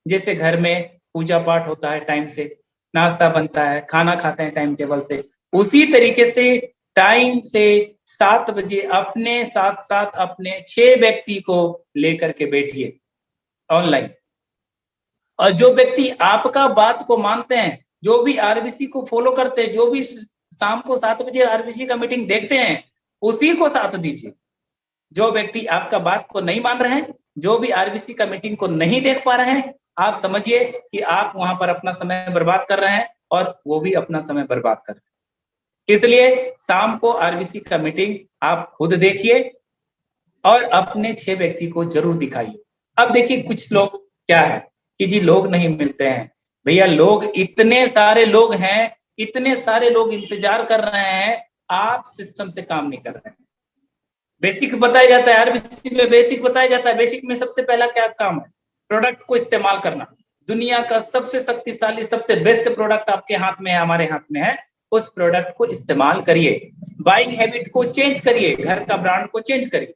जैसे घर में पूजा पाठ होता है टाइम से, नाश्ता बनता है, खाना खाते हैं टाइम टेबल से, उसी तरीके से टाइम से 7 बजे अपने साथ साथ अपने 6 व्यक्ति को लेकर के बैठिए ऑनलाइन। और जो व्यक्ति आपका बात को मानते हैं, जो भी आरबीसी को फॉलो करते हैं, जो भी शाम को 7 बजे आरबीसी का मीटिंग देखते हैं, उसी को साथ दीजिए। जो व्यक्ति आपका बात को नहीं मान रहे हैं, जो भी आरबीसी का मीटिंग को नहीं देख पा रहे हैं, आप समझिए कि आप वहां पर अपना समय बर्बाद कर रहे हैं और वो भी अपना समय बर्बाद कर रहे हैं। इसलिए शाम को आरबीसी का मीटिंग आप खुद देखिए और अपने 6 व्यक्ति को जरूर दिखाइए। अब देखिए कुछ लोग क्या है कि जी लोग नहीं मिलते हैं। भैया लोग इतने सारे लोग हैं, इतने सारे लोग इंतजार कर रहे हैं, आप सिस्टम से काम नहीं कर रहे हैं। बेसिक बताया जाता है, आरबीसी में बेसिक बताया जाता है। बेसिक में सबसे पहला क्या काम है? प्रोडक्ट को इस्तेमाल करना। दुनिया का सबसे शक्तिशाली, सबसे बेस्ट प्रोडक्ट आपके हाथ में है, हमारे हाथ में है। उस प्रोडक्ट को इस्तेमाल करिए। बाइंग हैबिट को चेंज करिए, घर का ब्रांड को चेंज करिए।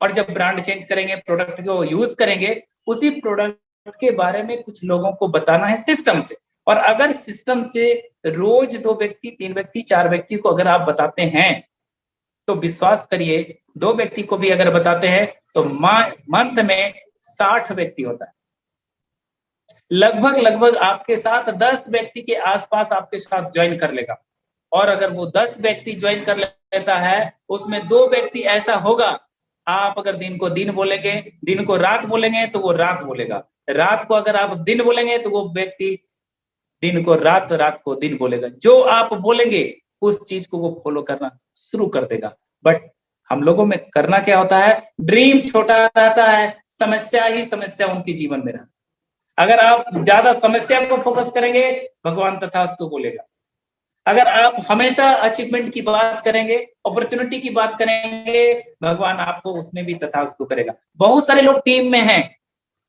और जब ब्रांड चेंज करेंगे, प्रोडक्ट को यूज करेंगे, उसी प्रोडक्ट के बारे में कुछ लोगों को बताना है सिस्टम से। और अगर सिस्टम से रोज 2 व्यक्ति, 3 व्यक्ति, 4 व्यक्ति को अगर आप बताते हैं, तो विश्वास करिए 2 व्यक्ति को भी अगर बताते हैं तो मंथ में 60 व्यक्ति होता है। लगभग आपके साथ 10 व्यक्ति के आसपास आपके साथ ज्वाइन कर लेगा। और अगर वो 10 व्यक्ति ज्वाइन कर लेता है, उसमें 2 व्यक्ति ऐसा होगा, आप अगर दिन को दिन बोलेंगे, दिन को रात बोलेंगे, तो वो रात बोलेगा। रात को अगर आप दिन बोलेंगे, तो वो व्यक्ति दिन को रात, रात को दिन बोलेगा। जो आप बोलेंगे उस चीज को वो फॉलो करना शुरू कर देगा। बट हम लोगों में करना क्या होता है? ड्रीम छोटा रहता है, समस्या ही समस्या उनके जीवन में रहता। अगर आप ज्यादा समस्या को फोकस करेंगे, भगवान तथास्तु बोलेगा। अगर आप हमेशा अचीवमेंट की बात करेंगे, अपॉर्चुनिटी की बात करेंगे, भगवान आपको उसमें भी तथास्तु करेगा। बहुत सारे लोग टीम में हैं,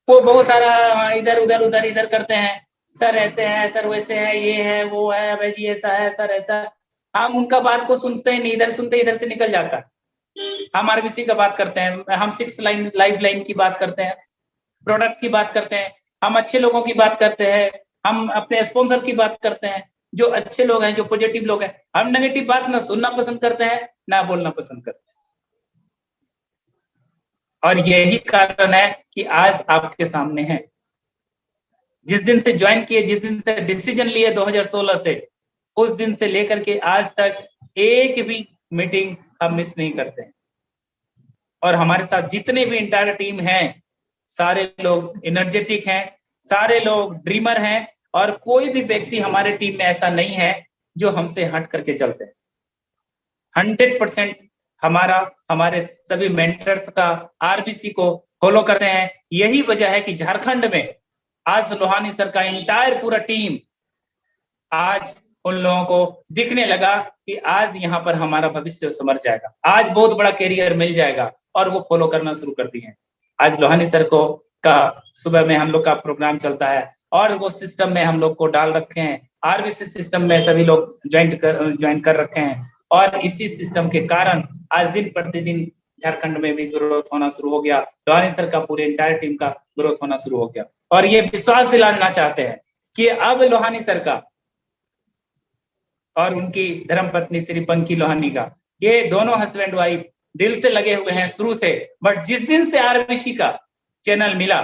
वो बहुत सारा इधर उधर करते हैं, सर ऐसे है, सर वैसे है, ये है, वो है, भाई जी ऐसा है, सर ऐसा। हम उनका बात को सुनते ही नहीं, इधर सुनते इधर से निकल जाता है। हम आरबीसी का बात करते हैं, हम 6 लाइफ लाइन की बात करते हैं, प्रोडक्ट की बात करते हैं, हम अच्छे लोगों की बात करते हैं, हम अपने स्पॉन्सर की बात करते हैं, जो अच्छे लोग हैं, जो पॉजिटिव लोग हैं। हम नेगेटिव बात ना सुनना पसंद करते हैं, ना बोलना पसंद करते हैं। और यही कारण है कि आज आपके सामने है। जिस दिन से ज्वाइन किए, जिस दिन से डिसीजन लिए 2016 से, उस दिन से लेकर के आज तक एक भी मीटिंग हम मिस नहीं करते हैं। और हमारे साथ जितने भी इंटायर टीम हैं, सारे लोग एनर्जेटिक हैं, सारे लोग ड्रीमर हैं। और कोई भी व्यक्ति हमारे टीम में ऐसा नहीं है जो हमसे हट करके चलते हैं। 100% हमारे सभी मेंटर्स का आरबीसी को फॉलो करते हैं। यही वजह है कि झारखंड में आज लोहानी सर का इंटायर पूरा टीम, आज उन लोगों को दिखने लगा कि आज यहाँ पर हमारा भविष्य संवर जाएगा, आज बहुत बड़ा कैरियर मिल जाएगा, और वो फॉलो करना शुरू कर दिए हैं। आज लोहानी सर को का सुबह में हम लोग का प्रोग्राम चलता है, और वो सिस्टम में हम लोग को डाल रखे हैं। आरबीसी सिस्टम में सभी लोग ज्वाइन कर रखे हैं। और इसी सिस्टम के कारण आज दिन प्रतिदिन झारखंड में भी ग्रोथ होना शुरू हो गया। लोहानी सर का पूरे इंटायर टीम का ग्रोथ होना शुरू हो गया। और ये विश्वास दिलाना चाहते हैं कि अब लोहानी सर का और उनकी धर्मपत्नी श्री पंकी लोहानी का, ये दोनों हस्बैंड वाइफ दिल से लगे हुए हैं शुरू से। बट जिस दिन से आरबीसी का चैनल मिला,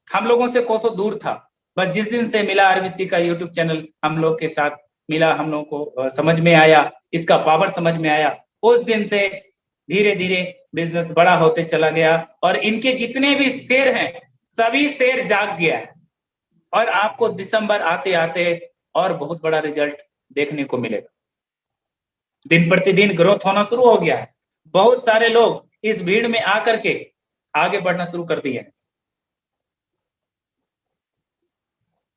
हम लोगों से कोसों दूर था, बस जिस दिन से मिला आरबीसी का यूट्यूब चैनल हम लोग के साथ मिला, हम लोग को समझ में आया, इसका पावर समझ में आया, उस दिन से धीरे धीरे बिजनेस बड़ा होते चला गया। और इनके जितने भी शेयर हैं, सभी शेयर जाग गया है। और आपको दिसंबर आते आते और बहुत बड़ा रिजल्ट देखने को मिलेगा। दिन प्रतिदिन ग्रोथ होना शुरू हो गया है। बहुत सारे लोग इस भीड़ में आकर के आगे बढ़ना शुरू कर दिए हैं।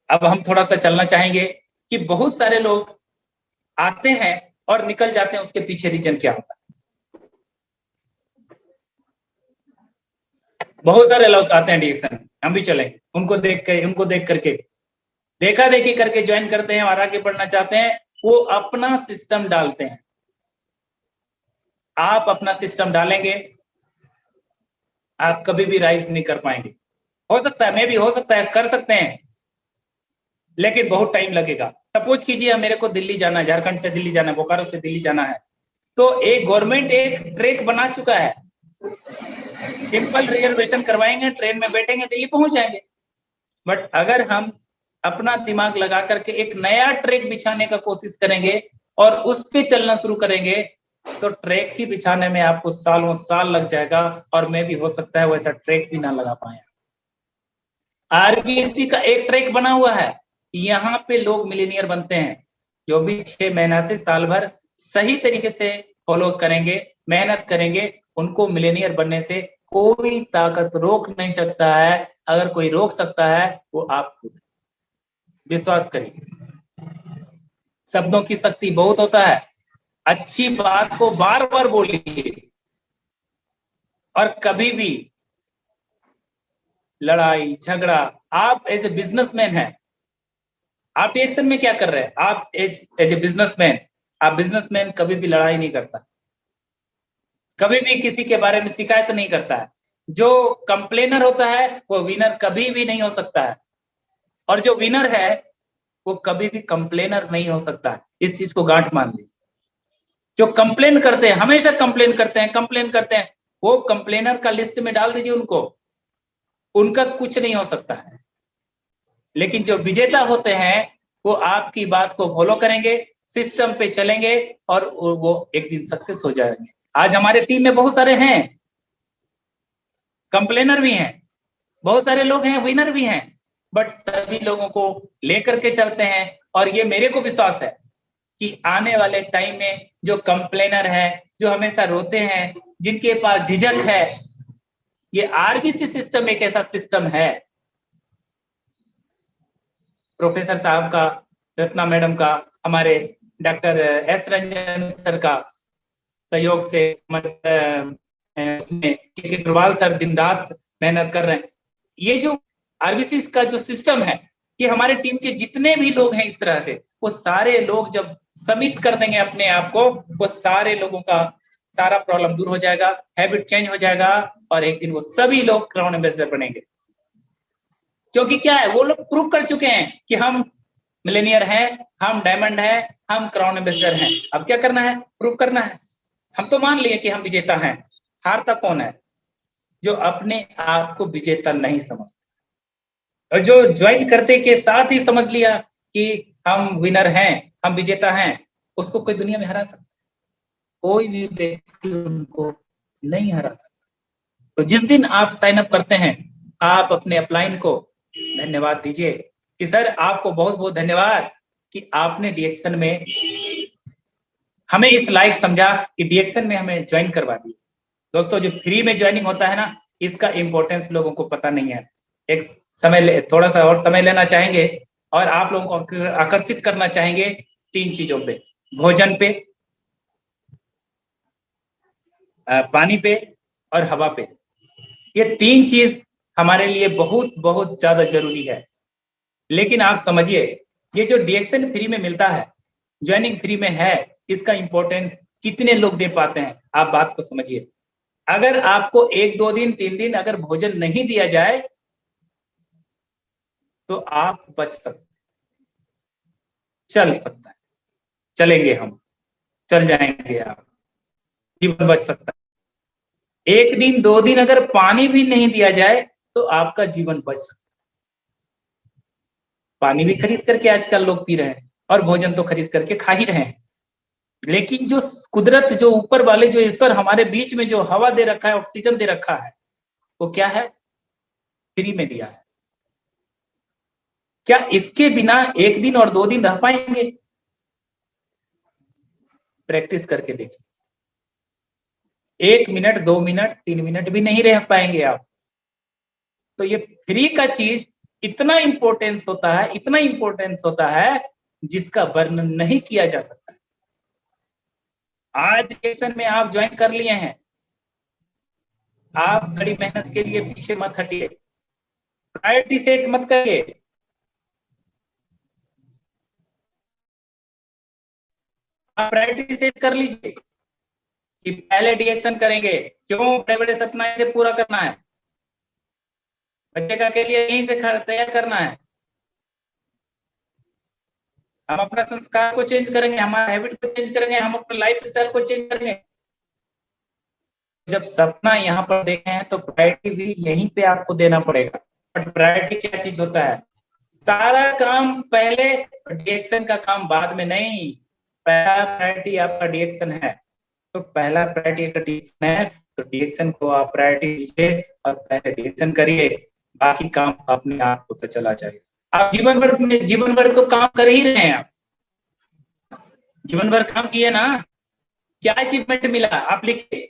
अब हम थोड़ा सा चलना चाहेंगे कि बहुत सारे लोग आते हैं और निकल जाते हैं, उसके पीछे रीजन क्या होता है। बहुत सारे लोग आते हैं डीएक्शन, हम भी चलेंगे, उनको देख करके देखा देखी करके ज्वाइन करते हैं और आगे बढ़ना चाहते हैं। वो अपना सिस्टम डालते हैं। आप अपना सिस्टम डालेंगे, आप कभी भी राइज नहीं कर पाएंगे। हो सकता है, मे भी हो सकता है, कर सकते हैं, लेकिन बहुत टाइम लगेगा। सपोज कीजिए मेरे को दिल्ली जाना है, झारखंड से दिल्ली जाना है, बोकारो से दिल्ली जाना है, तो एक गवर्नमेंट एक ट्रैक बना चुका है, सिंपल रिजर्वेशन करवाएंगे, ट्रेन में बैठेंगे, दिल्ली पहुंच जाएंगे। बट अगर हम अपना दिमाग लगा करके एक नया ट्रैक बिछाने का कोशिश करेंगे और उस पे चलना शुरू करेंगे, तो ट्रैक ही बिछाने में आपको सालों साल लग जाएगा, और मैं भी हो सकता है वैसा ट्रैक भी ना लगा पाए। आरबीसी का एक ट्रैक बना हुआ है, यहाँ पे लोग मिलीनियर बनते हैं, जो भी 6 महीना से साल भर सही तरीके से फॉलो करेंगे, मेहनत करेंगे, उनको मिलीनियर बनने से कोई ताकत रोक नहीं सकता है। अगर कोई रोक सकता है वो आप खुद, विश्वास करिए। शब्दों की शक्ति बहुत होता है, अच्छी बात को बार बार बोलिए, और कभी भी लड़ाई झगड़ा, आप एज ए बिजनेसमैन है, आप एक्शन में क्या कर रहे हैं, आप एज ए बिजनेसमैन, आप बिजनेसमैन कभी भी लड़ाई नहीं करता, कभी भी किसी के बारे में शिकायत नहीं करता है। जो कंप्लेनर होता है वो विनर कभी भी नहीं हो सकता है, और जो विनर है वो कभी भी कंप्लेनर नहीं हो सकता है। इस चीज को गांठ मान लीजिए। जो कंप्लेन करते हैं, हमेशा कंप्लेन करते हैं, कंप्लेन करते हैं, वो कंप्लेनर का लिस्ट में डाल दीजिए उनको, उनका कुछ नहीं हो सकता है। लेकिन जो विजेता होते हैं वो आपकी बात को फॉलो करेंगे, सिस्टम पे चलेंगे, और वो एक दिन सक्सेस हो जाएंगे। आज हमारे टीम में बहुत सारे हैं, कंप्लेनर भी हैं, बहुत सारे लोग हैं विनर भी हैं, बट सभी लोगों को लेकर के चलते हैं। और ये मेरे को विश्वास है कि आने वाले टाइम में जो कंप्लेनर है, जो हमेशा रोते हैं, जिनके पास झिझक है, ये आरबीसी सिस्टम एक ऐसा सिस्टम है, प्रोफेसर साहब का, रत्ना मैडम का, हमारे डॉक्टर एस रंजन सर का सहयोग से, उसमें अग्रवाल सर दिन रात मेहनत कर रहे हैं। ये जो आरबीसी का जो सिस्टम है, ये हमारे टीम के जितने भी लोग हैं इस तरह से, वो सारे लोग जब सबमिट कर देंगे अपने आप को, वो सारे लोगों का सारा प्रॉब्लम दूर हो जाएगा, हैबिट चेंज हो जाएगा, और एक दिन वो सभी लोग क्राउन एम्बेसडर बनेंगे। क्योंकि क्या है, वो लोग प्रूव कर चुके हैं कि हम मिलेनियर हैं, हम डायमंड हैं, हम क्राउन एम्बेसडर हैं। अब क्या करना है, प्रूव करना है। हम तो मान लिए कि हम विजेता हैं, हारता कौन है, जो अपने आप को विजेता नहीं समझता, और जो ज्वाइन करते के साथ ही समझ लिया कि हम विनर हैं, हम विजेता हैं, उसको कोई दुनिया में हरा सकता, कोई भी व्यक्ति उनको नहीं हरा सकता। तो जिस दिन आप साइन अप करते हैं, आप अपने अपलाइन को धन्यवाद दीजिए कि सर आपको बहुत बहुत धन्यवाद कि आपने डीएक्शन में हमें इस लायक समझा कि डीएक्शन में हमें ज्वाइन करवा दी। दोस्तों, जो फ्री में ज्वाइनिंग होता है ना, इसका इंपॉर्टेंस लोगों को पता नहीं है। एक थोड़ा सा और समय लेना चाहेंगे, और आप लोगों को आकर्षित करना चाहेंगे 3 चीजों पे, भोजन पे, पानी पे और हवा पे। ये 3 चीज हमारे लिए बहुत बहुत ज्यादा जरूरी है। लेकिन आप समझिए, ये जो डीएक्शन फ्री में मिलता है, ज्वाइनिंग फ्री में है, इसका इंपॉर्टेंस कितने लोग दे पाते हैं, आप बात को समझिए। अगर आपको 1-2 दिन 3 दिन अगर भोजन नहीं दिया जाए, तो आप बच सकते, चल सकता है, चलेंगे हम, चल जाएंगे आप, जीवन बच सकता है। 1 दिन 2 दिन अगर पानी भी नहीं दिया जाए, तो आपका जीवन बच सकता है। पानी भी खरीद करके आजकल लोग पी रहे हैं, और भोजन तो खरीद करके खा ही रहे हैं। लेकिन जो कुदरत, जो ऊपर वाले, जो ईश्वर हमारे बीच में जो हवा दे रखा है, ऑक्सीजन दे रखा है, वो क्या है, फ्री में दिया है। क्या इसके बिना 1 दिन और 2 दिन रह पाएंगे? प्रैक्टिस करके देखिए, 1 मिनट 2 मिनट 3 मिनट भी नहीं रह पाएंगे आप। तो ये फ्री का चीज इतना इंपॉर्टेंस होता है, इतना इंपॉर्टेंस होता है, जिसका वर्णन नहीं किया जा सकता। आज सेशन में आप ज्वाइन कर लिए हैं, आप कड़ी मेहनत के लिए पीछे मत हटिए, प्रायोरिटी सेट मत करिए। आप प्रायोरिटी सेट कर लीजिए कि पहले डीएक्शन करेंगे। क्यों? बड़े बड़े सपना इसे पूरा करना है, बच्चे का के लिए यहीं से तैयार करना है। हम अपना संस्कार को चेंज करेंगे, हमारा हैबिट को चेंज करेंगे, हम अपने लाइफ स्टाइल को चेंज करेंगे। जब सपना यहाँ पर देखे हैं तो प्रायोरिटी भी यहीं पे आपको देना पड़ेगा। बट प्रायोरिटी क्या चीज होता है? सारा काम पहले, डिएक्शन का काम बाद में नहीं। पहला प्रायोरिटी आपका डिएक्शन है, तो पहला प्रायोरिटी का डिएक्शन है, तो डिएक्शन को आप प्रायोरिटी दीजिए और पहले डिएक्शन करिए, बाकी काम अपने आप होता चला जाएगा। आप जीवन भर तो काम कर ही रहे हैं, आप जीवन भर काम किए ना, क्या अचीवमेंट मिला आप लिखिए।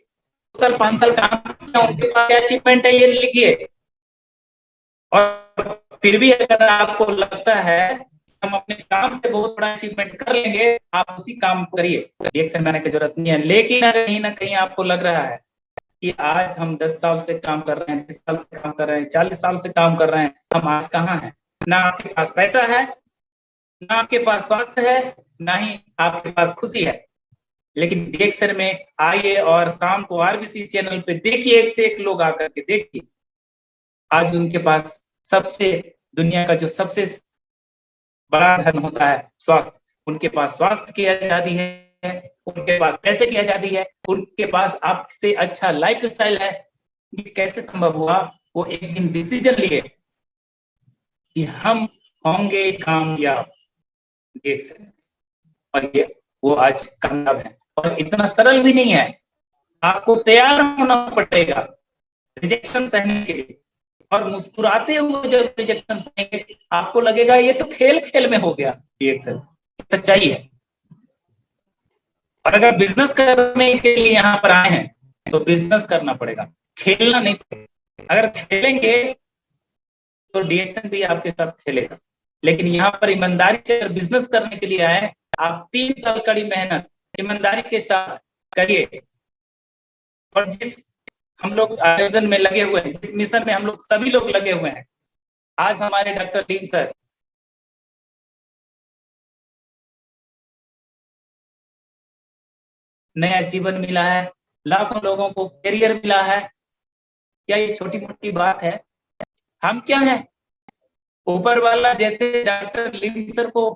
2 साल 5 साल काम किया, उनके पास क्या अचीवमेंट है ये लिखिए। और फिर भी अगर आपको लगता है हम अपने काम से बहुत बड़ा अचीवमेंट कर लेंगे, आप उसी काम को करिए, रिएक्शन बनाने की जरूरत नहीं है। लेकिन कहीं ना कहीं आपको लग रहा है कि आज हम 10 साल से काम कर रहे हैं, 20 साल से काम कर रहे हैं, 40 साल से काम कर रहे हैं, हम आज कहाँ हैं? ना आपके पास पैसा है, ना आपके पास स्वास्थ्य है, ना ही आपके पास खुशी है। लेकिन डिएक्शन में आइए और शाम को आरबीसी चैनल पे देखिए, एक से एक लोग आकर के देखिए, आज उनके पास सबसे, दुनिया का जो सबसे बड़ा धन होता है स्वास्थ्य, उनके पास स्वास्थ्य की आजादी है, उनके पास पैसे की आजादी है, उनके पास आपसे अच्छा लाइफ स्टाइल है। ये कैसे संभव हुआ? वो एक दिन डिसीजन लिए कि हम होंगे कामयाब, देख सकते, और ये वो आज कामयाब है। और इतना सरल भी नहीं है, आपको तैयार होना पड़ेगा रिजेक्शन सहने के लिए। और मुस्कुराते हुए जब रिजेक्शन सहेंगे, आपको लगेगा ये तो खेल खेल में हो गया रिएक्शन, सच्चाई है। और अगर बिजनेस करने के लिए यहाँ पर आए हैं तो बिजनेस करना पड़ेगा, खेलना नहीं पड़ेगा। अगर खेलेंगे तो रिएक्शन भी आपके साथ खेलेगा। लेकिन यहाँ पर ईमानदारी से अगर बिजनेस करने के लिए आए, आप 3 साल कड़ी मेहनत ईमानदारी के साथ करिए। और जिस हम लोग आयोजन में लगे हुए हैं, जिस मिशन में हम लोग सभी लोग लगे हुए हैं, आज हमारे डॉक्टर लीम सर नया जीवन मिला है, लाखों लोगों को करियर मिला है, क्या ये छोटी मोटी बात है? हम क्या हैं? ऊपर वाला जैसे डॉक्टर लीम सर को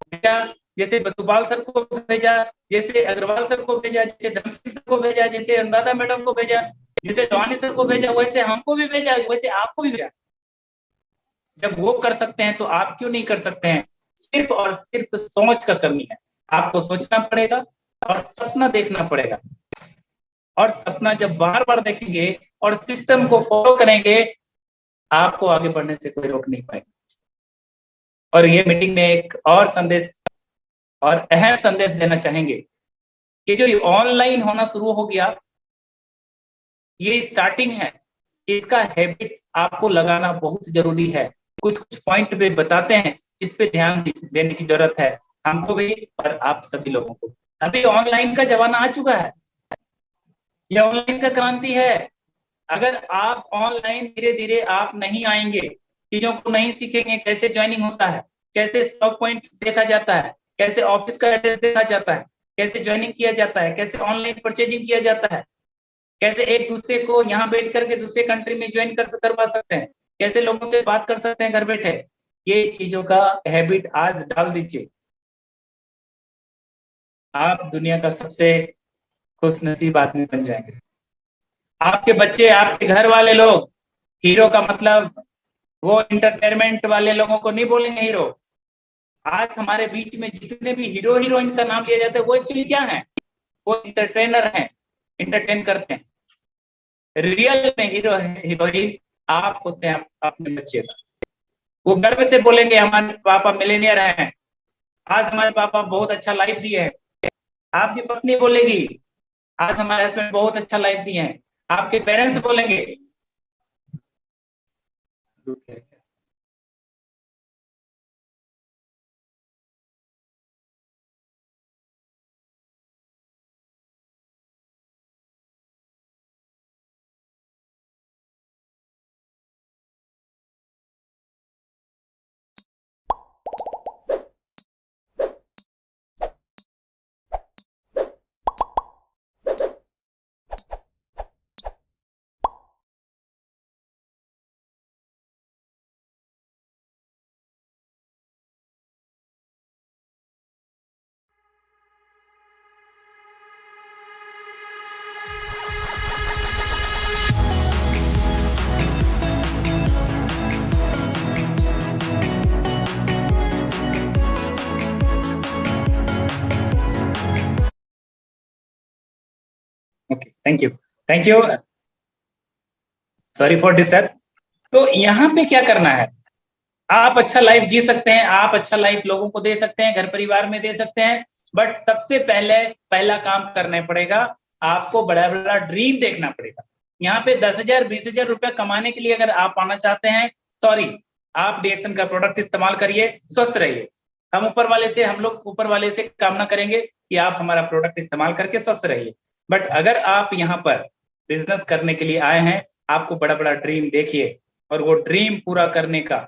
भेजा, जैसे वसुपाल सर को भेजा, जैसे अग्रवाल सर को भेजा, जैसे धर्मसिंह सर को भेजा, जैसे अनुराधा मैडम को भेजा, जैसे जवानी सर को भेजा, वैसे हमको भी भेजा, वैसे आपको भी भेजा। जब वो कर सकते हैं तो आप क्यों नहीं कर सकते हैं? सिर्फ और सिर्फ सोच का कमी है। आपको सोचना पड़ेगा और सपना देखना पड़ेगा। और सपना जब बार बार देखेंगे और सिस्टम को फॉलो करेंगे, आपको आगे बढ़ने से कोई रोक नहीं पाएगा। और ये मीटिंग में एक और संदेश और अहम संदेश देना चाहेंगे कि जो ऑनलाइन होना शुरू हो गया, ये स्टार्टिंग है, इसका हैबिट आपको लगाना बहुत जरूरी है। कुछ कुछ पॉइंट पे बताते हैं, इस पे ध्यान देने की जरूरत है हमको भी और आप सभी लोगों को। अभी ऑनलाइन का जमाना आ चुका है, ये ऑनलाइन का क्रांति है। अगर आप ऑनलाइन धीरे धीरे आप नहीं आएंगे, चीजों को नहीं सीखेंगे, कैसे ज्वाइनिंग होता है, कैसे स्टॉक पॉइंट देखा जाता है, कैसे ऑफिस का एड्रेस देखा जाता है, कैसे ज्वाइनिंग किया जाता है, कैसे ऑनलाइन परचेजिंग किया जाता है, कैसे एक दूसरे को यहाँ बैठ करके दूसरे कंट्री में ज्वाइन करवा सकते हैं, कैसे लोगों से बात कर सकते हैं घर बैठे, ये चीजों का हैबिट आज डाल दीजिए। आप दुनिया का सबसे खुश नसीब आदमी बन जाएंगे। आपके बच्चे, आपके घर वाले लोग हीरो का मतलब वो इंटरटेनमेंट वाले लोगों को नहीं बोलेंगे हीरो। आज हमारे बीच में जितने भी हीरो हीरोइन का नाम लिया जाता है, वो एक्चुअली क्या है? वो इंटरटेनर हैं, इंटरटेन करते हैं। रियल में हीरो हीरोइन आप होते हैं अपने बच्चे का। वो गर्व से बोलेंगे हमारे पापा मिलेनियर हैं, आज हमारे पापा बहुत अच्छा लाइफ दिए है। आपकी पत्नी बोलेगी आज हमारे हस्बैंड बहुत अच्छा लाइफ दिए हैं। आपके पेरेंट्स बोलेंगे। Okay, thank you, sorry for disturb. तो यहाँ पे क्या करना है, आप अच्छा लाइफ जी सकते हैं, आप अच्छा लाइफ लोगों को दे सकते हैं, घर परिवार में दे सकते हैं, बट सबसे पहला काम करना पड़ेगा, आपको बड़ा बड़ा ड्रीम देखना पड़ेगा। यहाँ पे 10,000 20,000 रुपया कमाने के लिए अगर आप आना चाहते हैं, सॉरी, आप डीएक्सन का प्रोडक्ट इस्तेमाल करिए, स्वस्थ रहिए। हम लोग ऊपर वाले से कामना करेंगे कि आप हमारा प्रोडक्ट इस्तेमाल करके स्वस्थ रहिए। बट अगर आप यहाँ पर बिजनेस करने के लिए आए हैं, आपको बड़ा बड़ा ड्रीम देखिए, और वो ड्रीम पूरा करने का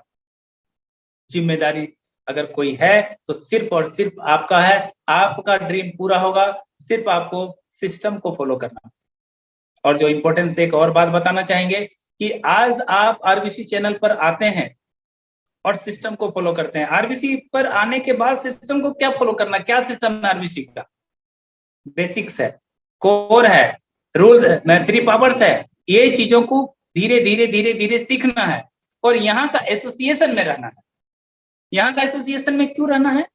जिम्मेदारी अगर कोई है तो सिर्फ और सिर्फ आपका है। आपका ड्रीम पूरा होगा, सिर्फ आपको सिस्टम को फॉलो करना। और जो इम्पोर्टेंस, एक और बात बताना चाहेंगे कि आज आप आरबीसी चैनल पर आते हैं और सिस्टम को फॉलो करते हैं। आरबीसी पर आने के बाद सिस्टम को क्या फॉलो करना, क्या सिस्टम है आरबीसी का? बेसिक्स है, कोर है, रूल्स है, 3 पावर्स है। ये चीजों को धीरे धीरे धीरे धीरे सीखना है, और यहाँ का एसोसिएशन में रहना है। यहाँ का एसोसिएशन में क्यों रहना है?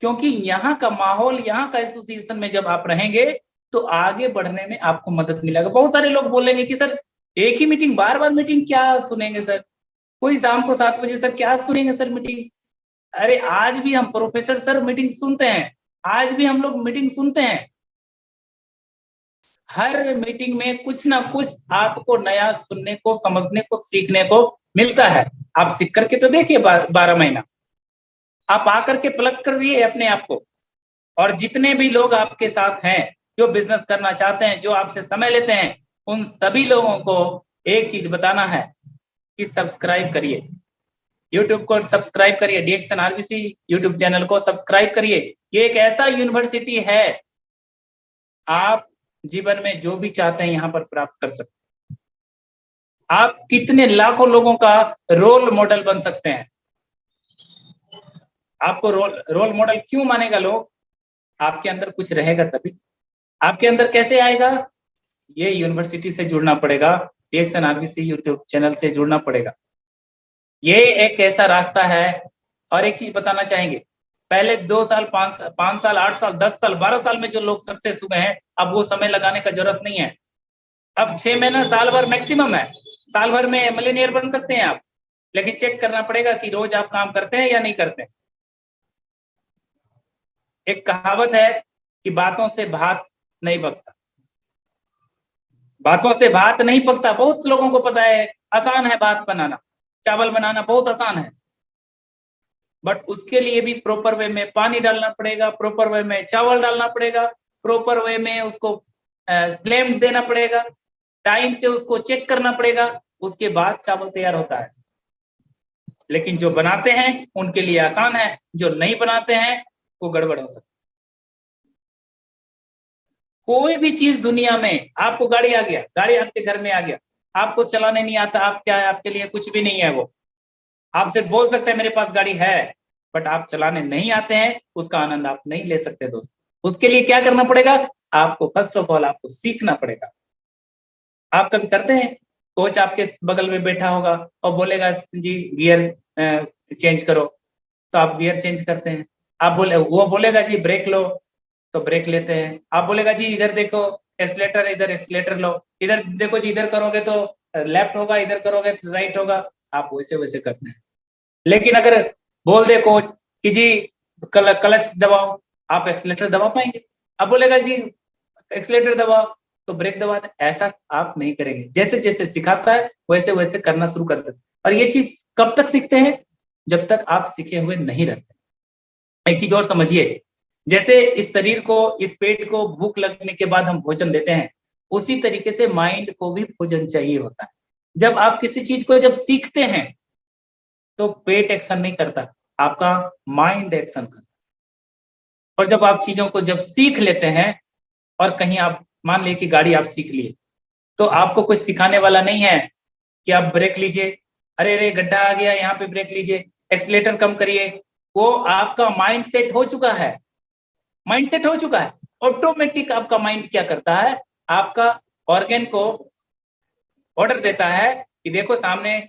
क्योंकि यहाँ का माहौल, यहाँ का एसोसिएशन में जब आप रहेंगे तो आगे बढ़ने में आपको मदद मिलेगा। बहुत सारे लोग बोलेंगे कि सर एक ही मीटिंग, बार बार मीटिंग क्या सुनेंगे सर, कोई शाम को 7 बजे सर क्या सुनेंगे सर मीटिंग। अरे आज भी हम प्रोफेसर सर मीटिंग सुनते हैं, आज भी हम लोग मीटिंग सुनते हैं। हर मीटिंग में कुछ ना कुछ आपको नया सुनने को, समझने को, सीखने को मिलता है। आप सीख करके तो देखिए 12 महीना, आप आकर के प्लग करिए अपने आप को। और जितने भी लोग आपके साथ हैं जो बिजनेस करना चाहते हैं, जो आपसे समय लेते हैं, उन सभी लोगों को एक चीज बताना है कि सब्सक्राइब करिए, यूट्यूब को सब्सक्राइब करिए, डीएक्सन आरबीसी यूट्यूब चैनल को सब्सक्राइब करिए। ये एक ऐसा यूनिवर्सिटी है, आप जीवन में जो भी चाहते हैं यहाँ पर प्राप्त कर सकते हैं। आप कितने लाखों लोगों का रोल मॉडल बन सकते हैं। आपको रोल मॉडल क्यों मानेगा लोग? आपके अंदर कुछ रहेगा तभी। आपके अंदर कैसे आएगा? ये यूनिवर्सिटी से जुड़ना पड़ेगा, डीएक्सन आरबीसी यूट्यूब चैनल से जुड़ना पड़ेगा। ये एक ऐसा रास्ता है। और एक चीज बताना चाहेंगे, पहले 2 साल, 5 साल, 8 साल, 10 साल, 12 साल में जो लोग सक्सेस हुए हैं, अब वो समय लगाने का जरूरत नहीं है। अब 6 महीना, साल भर मैक्सिमम है। साल भर में मिलियनेयर बन सकते हैं आप, लेकिन चेक करना पड़ेगा कि रोज आप काम करते हैं या नहीं करते हैं। एक कहावत है कि बातों से भात नहीं पकता, बातों से भात नहीं पकता। बहुत लोगों को पता है आसान है भात बनाना, चावल बनाना बहुत आसान है, बट उसके लिए भी प्रॉपर वे में पानी डालना पड़ेगा, प्रॉपर वे में चावल डालना पड़ेगा, प्रॉपर वे में उसको फ्लेम देना पड़ेगा, टाइम से उसको चेक करना पड़ेगा, उसके बाद चावल तैयार होता है। लेकिन जो बनाते हैं उनके लिए आसान है, जो नहीं बनाते हैं वो गड़बड़ हो सकता है। कोई भी चीज दुनिया में, आपको गाड़ी आ गया, गाड़ी आपके घर में आ गया, आपको चलाने नहीं आता, आप क्या है, आपके लिए कुछ भी नहीं है वो। आप सिर्फ बोल सकते हैं मेरे पास गाड़ी है, बट आप चलाने नहीं आते हैं, उसका आनंद आप नहीं ले सकते दोस्त। उसके लिए क्या करना पड़ेगा? आपको फर्स्ट ऑफ ऑल आपको सीखना पड़ेगा। आप कभी करते हैं, कोच आपके बगल में बैठा होगा और बोलेगा जी गियर चेंज करो, तो आप गियर चेंज करते हैं। वो बोलेगा जी ब्रेक लो, तो ब्रेक लेते हैं। आप बोलेगा जी इधर देखो एक्सलेटर, इधर एक्सलेटर लो, इधर देखो जी, इधर करोगे तो लेफ्ट होगा, इधर करोगे तो राइट होगा, आप वैसे वैसे करते हैं। लेकिन अगर बोल दे कोच कि जी क्लच दबाओ, आप एक्सलेटर दबा पाएंगे? अब बोलेगा जी एक्सलेटर दबाओ तो ब्रेक दबा दे, ऐसा आप नहीं करेंगे। जैसे जैसे सिखाता है वैसे वैसे करना शुरू कर देते। और ये चीज कब तक सीखते हैं? जब तक आप सीखे हुए नहीं रहते। एक चीज और समझिए, जैसे इस शरीर को, इस पेट को भूख लगने के बाद हम भोजन देते हैं, उसी तरीके से माइंड को भी भोजन चाहिए होता है। जब आप किसी चीज को जब सीखते हैं तो पेट एक्शन नहीं करता, आपका माइंड एक्शन करता। और जब आप चीजों को जब सीख लेते हैं, और कहीं आप मान लीजिए कि गाड़ी आप सीख लिए, तो आपको कुछ सिखाने वाला नहीं है कि आप ब्रेक लीजिए, अरे अरे गड्ढा आ गया यहाँ पे ब्रेक लीजिए, एक्सीलेटर कम करिए। वो आपका माइंड सेट हो चुका है, माइंड सेट हो चुका है। ऑटोमेटिक आपका माइंड क्या करता है, आपका ऑर्गन को ऑर्डर देता है कि देखो सामने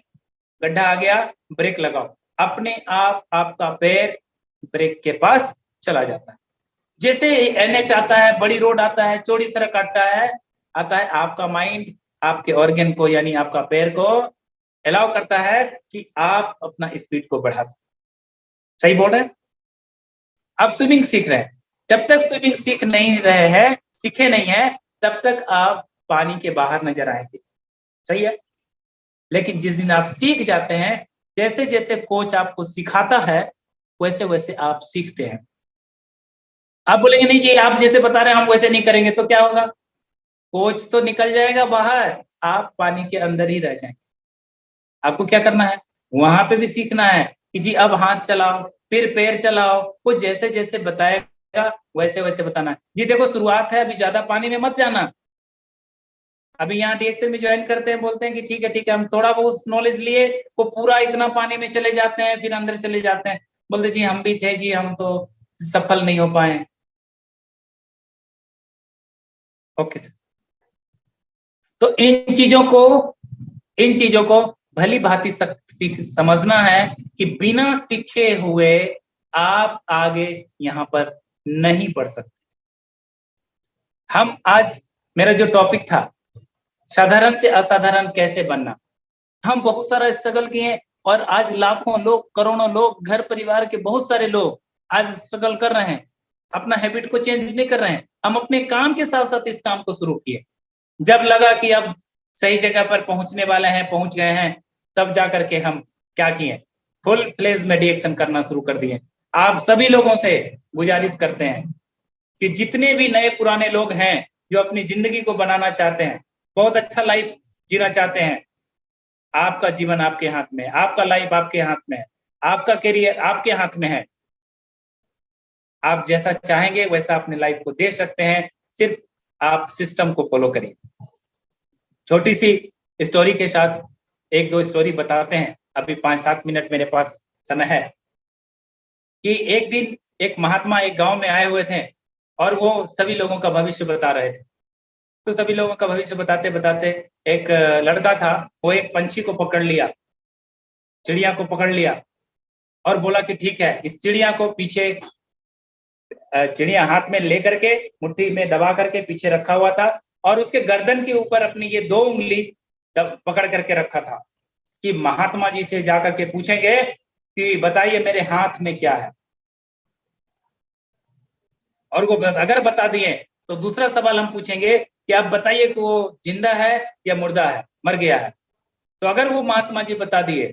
गड्ढा आ गया, ब्रेक लगाओ। अपने आप आपका पैर ब्रेक के पास चला जाता है। जैसे एनएच आता है, बड़ी रोड आता है, चौड़ी सड़क आता है, आता है, आपका माइंड आपके ऑर्गन को यानी आपका पैर को अलाउ करता है कि आप अपना स्पीड को बढ़ा सकते। सही बोल रहे हैं? आप स्विमिंग सीख रहे हैं, जब तक स्विमिंग सीख नहीं रहे हैं, सीखे नहीं है, तब तक आप पानी के बाहर नजर आएंगे। सही है? लेकिन जिस दिन आप सीख जाते हैं, जैसे जैसे कोच आपको सिखाता है, वैसे वैसे आप सीखते हैं। आप बोलेंगे नहीं जी आप जैसे बता रहे हैं हम वैसे नहीं करेंगे, तो क्या होगा? कोच तो निकल जाएगा बाहर, आप पानी के अंदर ही रह जाएंगे। आपको क्या करना है? वहां पे भी सीखना है कि जी अब हाथ चलाओ, फिर पैर चलाओ, वो जैसे जैसे बताएगा वैसे वैसे बताना है। जी देखो शुरुआत है, अभी ज्यादा पानी में मत जाना। अभी यहाँ डीएक्सएल में ज्वाइन करते हैं, बोलते हैं कि ठीक है हम थोड़ा बहुत नॉलेज लिए, वो पूरा इतना पानी में चले जाते हैं, फिर अंदर चले जाते हैं, बोलते जी हम भी थे जी, हम तो सफल नहीं हो पाए। Okay sir. तो इन चीजों को भली भांति सीख समझना है कि बिना सीखे हुए आप आगे यहाँ पर नहीं बढ़ सकते। हम आज, मेरा जो टॉपिक था साधारण से असाधारण कैसे बनना, हम बहुत सारा स्ट्रगल किए और आज लाखों लोग, करोड़ों लोग, घर परिवार के बहुत सारे लोग आज स्ट्रगल कर रहे हैं, अपना हैबिट को चेंज नहीं कर रहे हैं। हम अपने काम के साथ साथ इस काम को शुरू किए, जब लगा कि अब सही जगह पर पहुंचने वाले हैं, पहुंच गए हैं, तब जा करके हम क्या किए, फुल फ्लेज में रिएक्शन करना शुरू कर दिए। आप सभी लोगों से गुजारिश करते हैं कि जितने भी नए पुराने लोग हैं जो अपनी जिंदगी को बनाना चाहते हैं, बहुत अच्छा लाइफ जीना चाहते हैं, आपका जीवन आपके हाथ में है, आपका लाइफ आपके हाथ में है, आपका करियर आपके हाथ में है। आप जैसा चाहेंगे वैसा अपने लाइफ को दे सकते हैं, सिर्फ आप सिस्टम को फॉलो करिए। छोटी सी स्टोरी के साथ एक दो स्टोरी बताते हैं, अभी 5-7 मिनट मेरे पास समय है। कि एक दिन एक महात्मा एक गांव में आए हुए थे और वो सभी लोगों का भविष्य बता रहे थे। तो सभी लोगों का भविष्य बताते बताते एक लड़का था, वो एक पंछी को पकड़ लिया, चिड़िया को पकड़ लिया और बोला कि ठीक है, इस चिड़िया को पीछे, चिड़िया हाथ में लेकर के मुट्ठी में दबा करके पीछे रखा हुआ था और उसके गर्दन के ऊपर अपनी ये 2 उंगली पकड़ करके रखा था कि महात्मा जी से जाकर के पूछेंगे कि बताइए मेरे हाथ में क्या है। और वो अगर बता दिए तो दूसरा सवाल हम पूछेंगे कि आप बताइए कि वो जिंदा है या मुर्दा है, मर गया है। तो अगर वो महात्मा जी बता दिए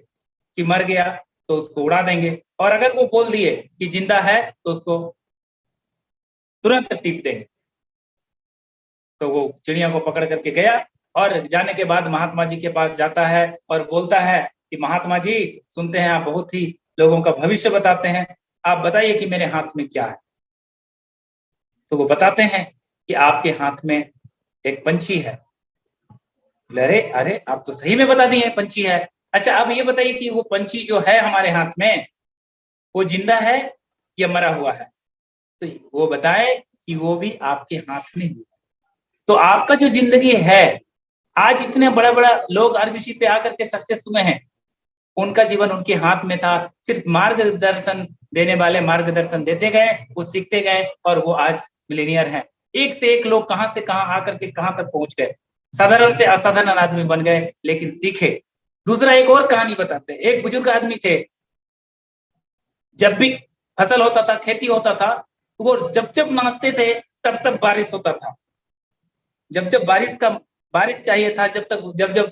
कि मर गया तो उसको उड़ा देंगे, और अगर वो बोल दिए कि जिंदा है तो उसको तुरंत टीप देंगे। तो वो चिड़िया को पकड़ करके गया और जाने के बाद महात्मा जी के पास जाता है और बोलता है कि महात्मा जी सुनते हैं आप बहुत ही लोगों का भविष्य बताते हैं, आप बताइए कि मेरे हाथ में क्या है। तो वो बताते हैं कि आपके हाथ में एक पंछी है। अरे अरे आप तो सही में बता दिए पंछी है। अच्छा आप ये बताइए कि वो पंछी जो है हमारे हाथ में वो जिंदा है या मरा हुआ है। तो वो बताए कि वो भी आपके हाथ में ही है। तो आपका जो जिंदगी है, आज इतने बड़ा बड़ा लोग आरबीसी पे आकर के सक्सेस हुए हैं, उनका जीवन उनके हाथ में था। सिर्फ मार्गदर्शन देने वाले मार्गदर्शन देते गए, वो सीखते गए और वो आज मिलीनियर हैं। एक से एक लोग कहां से कहां आकर के कहां तक पहुंच गए, साधारण से असाधारण आदमी बन गए, लेकिन सीखे। दूसरा एक और कहानी बताते हैं। एक बुजुर्ग आदमी थे, जब भी फसल होता था, खेती होता था, तो वो जब जब नाचते थे तब तब बारिश होता था। जब जब बारिश चाहिए था, जब जब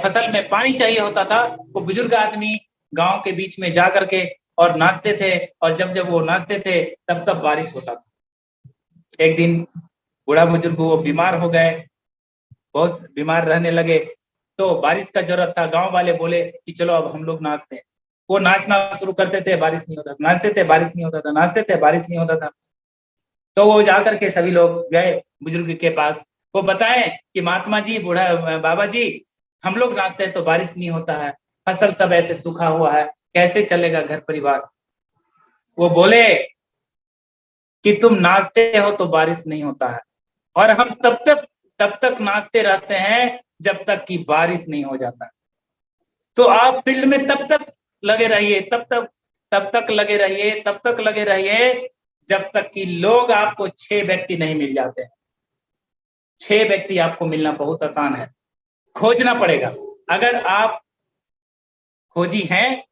फसल में पानी चाहिए होता था, वो बुजुर्ग आदमी गांव के बीच में जा करके और नाचते थे, और जब जब वो नाचते थे तब तब बारिश होता था। एक दिन बूढ़ा बुजुर्ग वो बीमार हो गए, बहुत बीमार रहने लगे, तो बारिश का जरूरत था। गांव वाले बोले कि चलो अब हम लोग नाचते हैं। वो नाचना शुरू करते थे, बारिश नहीं होता था, नाचते थे बारिश नहीं होता था, नाचते थे बारिश नहीं होता था। तो वो जाकर के सभी लोग गए बुजुर्ग के पास, वो बताएं कि महात्मा जी, बूढ़ा बाबा जी, हम लोग नाचते हैं तो बारिश नहीं होता है, फसल सब ऐसे सूखा हुआ है, कैसे चलेगा घर परिवार। वो बोले कि तुम नाचते हो तो बारिश नहीं होता है, और हम तब तक नाचते रहते हैं जब तक कि बारिश नहीं हो जाता। तो आप फील्ड में तब तक लगे रहिए, तब तक लगे रहिए, तब तक लगे रहिए जब तक कि लोग आपको 6 व्यक्ति नहीं मिल जाते हैं। 6 व्यक्ति आपको मिलना बहुत आसान है, खोजना पड़ेगा। अगर आप खोजी हैं,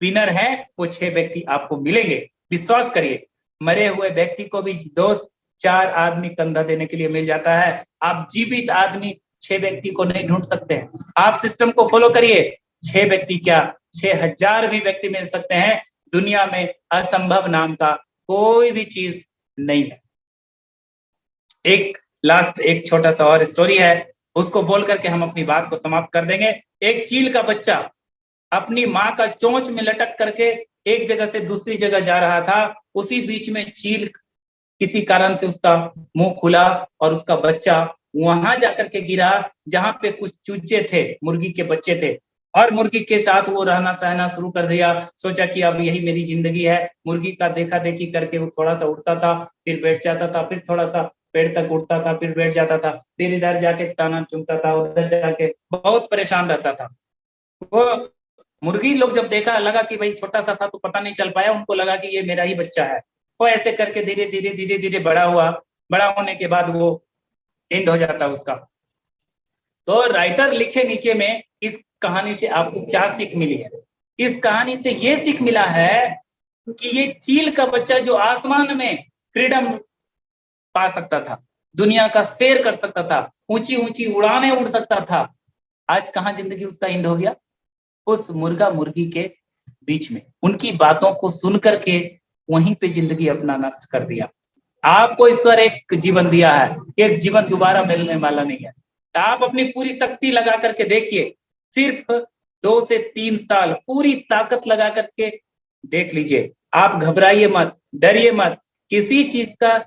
विनर है, वो 6 व्यक्ति आपको मिलेंगे, विश्वास करिए। मरे हुए व्यक्ति को भी दोस्त 4 आदमी कंधा देने के लिए मिल जाता है, आप जीवित आदमी 6 व्यक्ति को नहीं ढूंढ सकते हैं। आप सिस्टम को फॉलो करिए, 6 व्यक्ति क्या 6000 भी व्यक्ति मिल सकते हैं। दुनिया में असंभव नाम का कोई भी चीज नहीं है। एक छोटा सा और स्टोरी है, उसको बोल करके हम अपनी बात को समाप्त कर देंगे। एक चील का बच्चा अपनी माँ का चोंच में लटक करके एक जगह से दूसरी जगह जा रहा था। उसी बीच में चील किसी कारण से उसका मुंह खुला और उसका बच्चा वहां जाकर के गिरा जहां पे कुछ चूजे थे, मुर्गी के बच्चे थे, और मुर्गी के साथ वो रहना सहना शुरू कर दिया। सोचा कि अब यही मेरी जिंदगी है। मुर्गी का देखा देखी करके वो थोड़ा सा उठता था, फिर बैठ जाता था, फिर थोड़ा सा पेड़ तक उठता था, फिर बैठ जाता था, फिर इधर जाके ताना चुनता था, उधर जाके बहुत परेशान रहता था। वो मुर्गी लोग जब देखा, लगा कि भाई छोटा सा था तो पता नहीं चल पाया, उनको लगा कि ये मेरा ही बच्चा है। वो ऐसे करके धीरे धीरे धीरे धीरे बड़ा हुआ। बड़ा होने के बाद वो एंड हो जाता उसका। तो राइटर लिखे नीचे में इस कहानी से आपको क्या सीख मिली है? इस कहानी से ये सीख मिला है कि ये चील का बच्चा जो आसमान में फ्रीडम पा सकता था, दुनिया का सैर कर सकता था, ऊंची ऊंची उड़ाने उड़ सकता था, आज कहाँ जिंदगी उसका एंड हो गया? उस मुर्गा मुर्गी के बीच में उनकी बातों को सुन करके वहीं पे जिंदगी अपना नष्ट कर दिया। आपको ईश्वर एक जीवन दिया है, एक जीवन दोबारा मिलने वाला नहीं है। आप अपनी पूरी शक्ति लगा करके देखिए, सिर्फ 2 से 3 साल पूरी ताकत लगा करके देख लीजिए। आप घबराइए मत, डरिए मत, किसी चीज का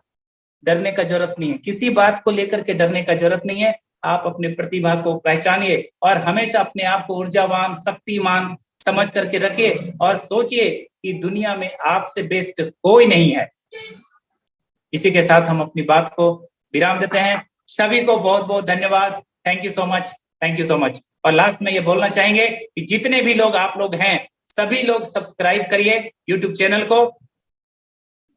डरने का जरूरत नहीं है, किसी बात को लेकर के डरने का जरूरत नहीं है। आप अपने प्रतिभा को पहचानिए और हमेशा अपने आप को ऊर्जावान, शक्तिमान समझ करके रखिए और सोचिए कि दुनिया में आपसे बेस्ट कोई नहीं है। इसी के साथ हम अपनी बात को विराम देते हैं। सभी को बहुत बहुत धन्यवाद। Thank you so much, thank you so much. और लास्ट में ये बोलना चाहेंगे कि जितने भी लोग आप लोग हैं, सभी लोग सब्सक्राइब करिए यूट्यूब चैनल को,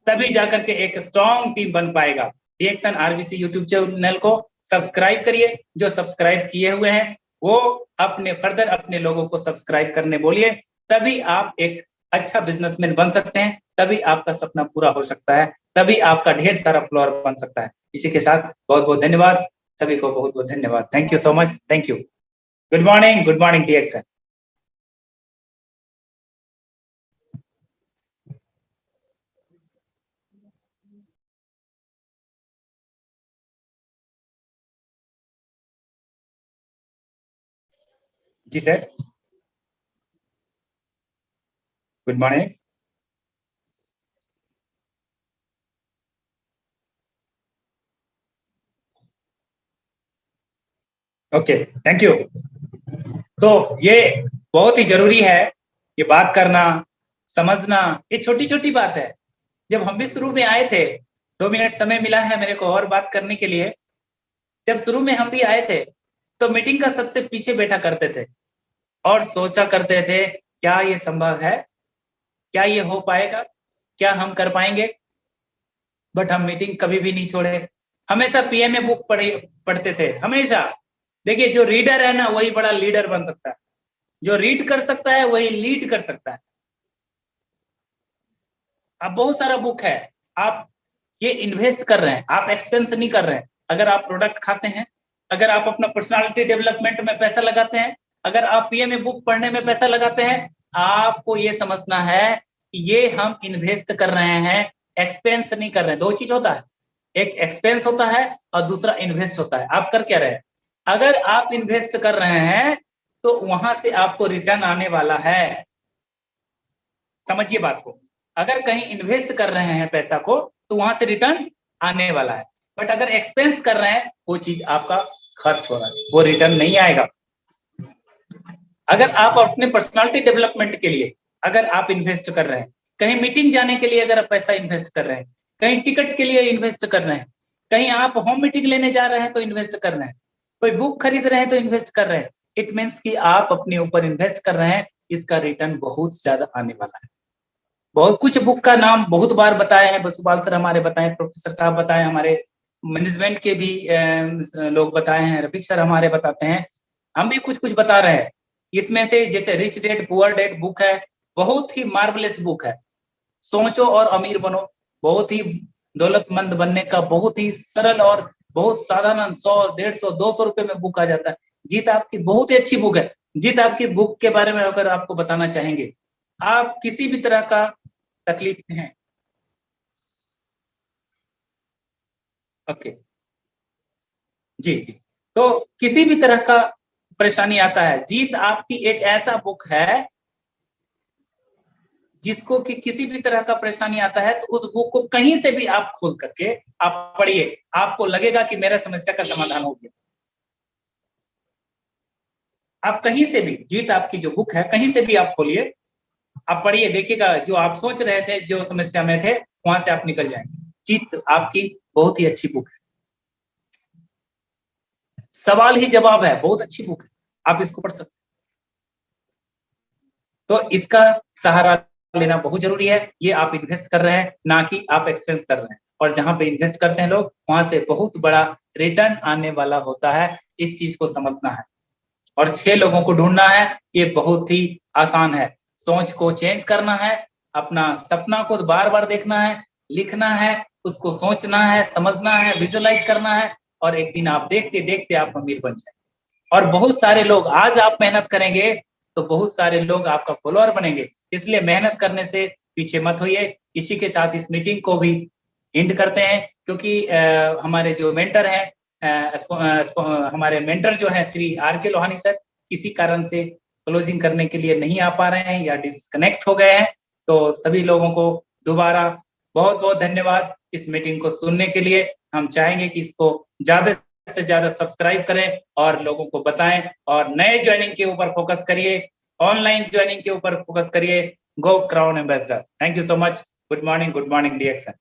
तभी जाकर के एक स्ट्रॉन्ग टीम बन पाएगा। डीएक्सन आरबीसी यूट्यूब चैनल को सब्सक्राइब करिए। जो सब्सक्राइब किए हुए हैं वो अपने फर्दर अपने लोगों को सब्सक्राइब करने बोलिए, तभी आप एक अच्छा बिजनेसमैन बन सकते हैं, तभी आपका सपना पूरा हो सकता है, तभी आपका ढेर सारा फ्लोर बन सकता है। इसी के साथ बहुत बहुत धन्यवाद, सभी को बहुत बहुत धन्यवाद। Thank you so much, thank you. Good morning डीएक्सन। जी sir, good morning. Okay, thank you. तो ये बहुत ही जरूरी है, ये बात करना, समझना, ये छोटी छोटी बात है। जब हम भी शुरू में आए थे, 2 मिनट समय मिला है मेरे को और बात करने के लिए। जब शुरू में हम भी आए थे तो मीटिंग का सबसे पीछे बैठा करते थे और सोचा करते थे क्या ये संभव है, क्या ये हो पाएगा, क्या हम कर पाएंगे। बट हम मीटिंग कभी भी नहीं छोड़े, हमेशा पीएमए बुक पढ़ते थे हमेशा। देखिए, जो रीडर है ना वही बड़ा लीडर बन सकता है, जो रीड कर सकता है वही लीड कर सकता है। अब बहुत सारा बुक है, आप ये इन्वेस्ट कर रहे हैं, आप एक्सपेंस नहीं कर रहे हैं। अगर आप प्रोडक्ट खाते हैं, अगर आप अपना पर्सनालिटी डेवलपमेंट में पैसा लगाते हैं, अगर आप पीएमए बुक पढ़ने में पैसा लगाते हैं, आपको ये समझना है कि ये हम इन्वेस्ट कर रहे हैं, एक्सपेंस नहीं कर रहे हैं। 2 चीज होता है, एक एक्सपेंस होता है और दूसरा इन्वेस्ट होता है। आप कर क्या रहे हैं? अगर आप इन्वेस्ट कर रहे हैं तो वहां से आपको रिटर्न आने वाला है। समझिए बात को, अगर कहीं इन्वेस्ट कर रहे हैं पैसा को तो वहां से रिटर्न आने वाला है। बट अगर एक्सपेंस कर रहे हैं, वो चीज आपका खर्च हो रहा है, वो रिटर्न नहीं आएगा। अगर आप अपने पर्सनालिटी डेवलपमेंट के लिए अगर आप इन्वेस्ट कर रहे हैं, कहीं मीटिंग जाने के लिए अगर आप पैसा इन्वेस्ट कर रहे हैं, कहीं टिकट के लिए इन्वेस्ट कर रहे हैं, कहीं आप होम मीटिंग लेने जा रहे हैं तो इन्वेस्ट कर रहे हैं, कोई बुक खरीद रहे हैं तो इन्वेस्ट कर रहे हैं, इट मीन्स कि आप अपने ऊपर इन्वेस्ट कर रहे हैं, इसका रिटर्न बहुत ज्यादा आने वाला है। बहुत कुछ बुक का नाम बहुत बार बताए हैं, बसुपाल सर हमारे बताए, प्रोफेसर साहब बताए हमारे, मैनेजमेंट के भी लोग बताए हैं, रफीक सर हमारे बताते हैं, हम भी कुछ कुछ बता रहे हैं। इसमें से जैसे rich dad poor dad book है, बहुत ही मार्वलेस बुक है। सोचो और अमीर बनो, बहुत ही दौलतमंद बनने का बहुत ही सरल और बहुत साधारण 100, 150, 200 रुपए में बुक आ जाता है। जीत आपकी बहुत ही अच्छी बुक है। जीत आपकी बुक के बारे में अगर आपको बताना चाहेंगे, आप किसी भी तरह का तकलीफ में हैं, ओके जी जी, तो किसी भी तरह का परेशानी आता है, जीत आपकी एक ऐसा बुक है जिसको कि किसी भी तरह का परेशानी आता है तो उस बुक को कहीं से भी आप खोल करके आप पढ़िए, आपको लगेगा कि मेरा समस्या का समाधान हो गया। आप कहीं से भी, जीत आपकी जो बुक है कहीं से भी आप खोलिए, आप पढ़िए, देखिएगा जो आप सोच रहे थे, जो समस्या में थे, वहां से आप निकल जाएंगे। जीत आपकी बहुत ही अच्छी बुक है, सवाल ही जवाब है, बहुत अच्छी बुक है, आप इसको पढ़ सकते हैं। तो इसका सहारा लेना बहुत जरूरी है। ये आप इन्वेस्ट कर रहे हैं, ना कि आप एक्सपेंस कर रहे हैं, और जहां पे इन्वेस्ट करते हैं लोग, वहां से बहुत बड़ा रिटर्न आने वाला होता है। इस चीज को समझना है, और 6 लोगों को ढूंढना है, ये बहुत ही आसान है। सोच को चेंज करना है, अपना सपना को बार बार देखना है, लिखना है, उसको सोचना है, समझना है, विजुअलाइज करना है, और एक दिन आप देखते देखते आप अमीर बन जाए। और बहुत सारे लोग, आज आप मेहनत करेंगे तो बहुत सारे लोग आपका फॉलोअर बनेंगे। इसलिए मेहनत करने से पीछे मत होइए। इसी के साथ इस मीटिंग को भी एंड करते हैं, क्योंकि हमारे जो मेंटर हैं, हमारे मेंटर जो हैं श्री आर के लोहानी सर, किसी कारण से क्लोजिंग करने के लिए नहीं आ पा रहे हैं या डिस्कनेक्ट हो गए हैं। तो सभी लोगों को दोबारा बहुत बहुत धन्यवाद इस मीटिंग को सुनने के लिए। हम चाहेंगे कि इसको ज्यादा से ज्यादा सब्सक्राइब करें और लोगों को बताएं, और नए ज्वाइनिंग के ऊपर फोकस करिए, ऑनलाइन ज्वाइनिंग के ऊपर फोकस करिए। Go crown ambassador. Thank you so much. Good morning dear sir.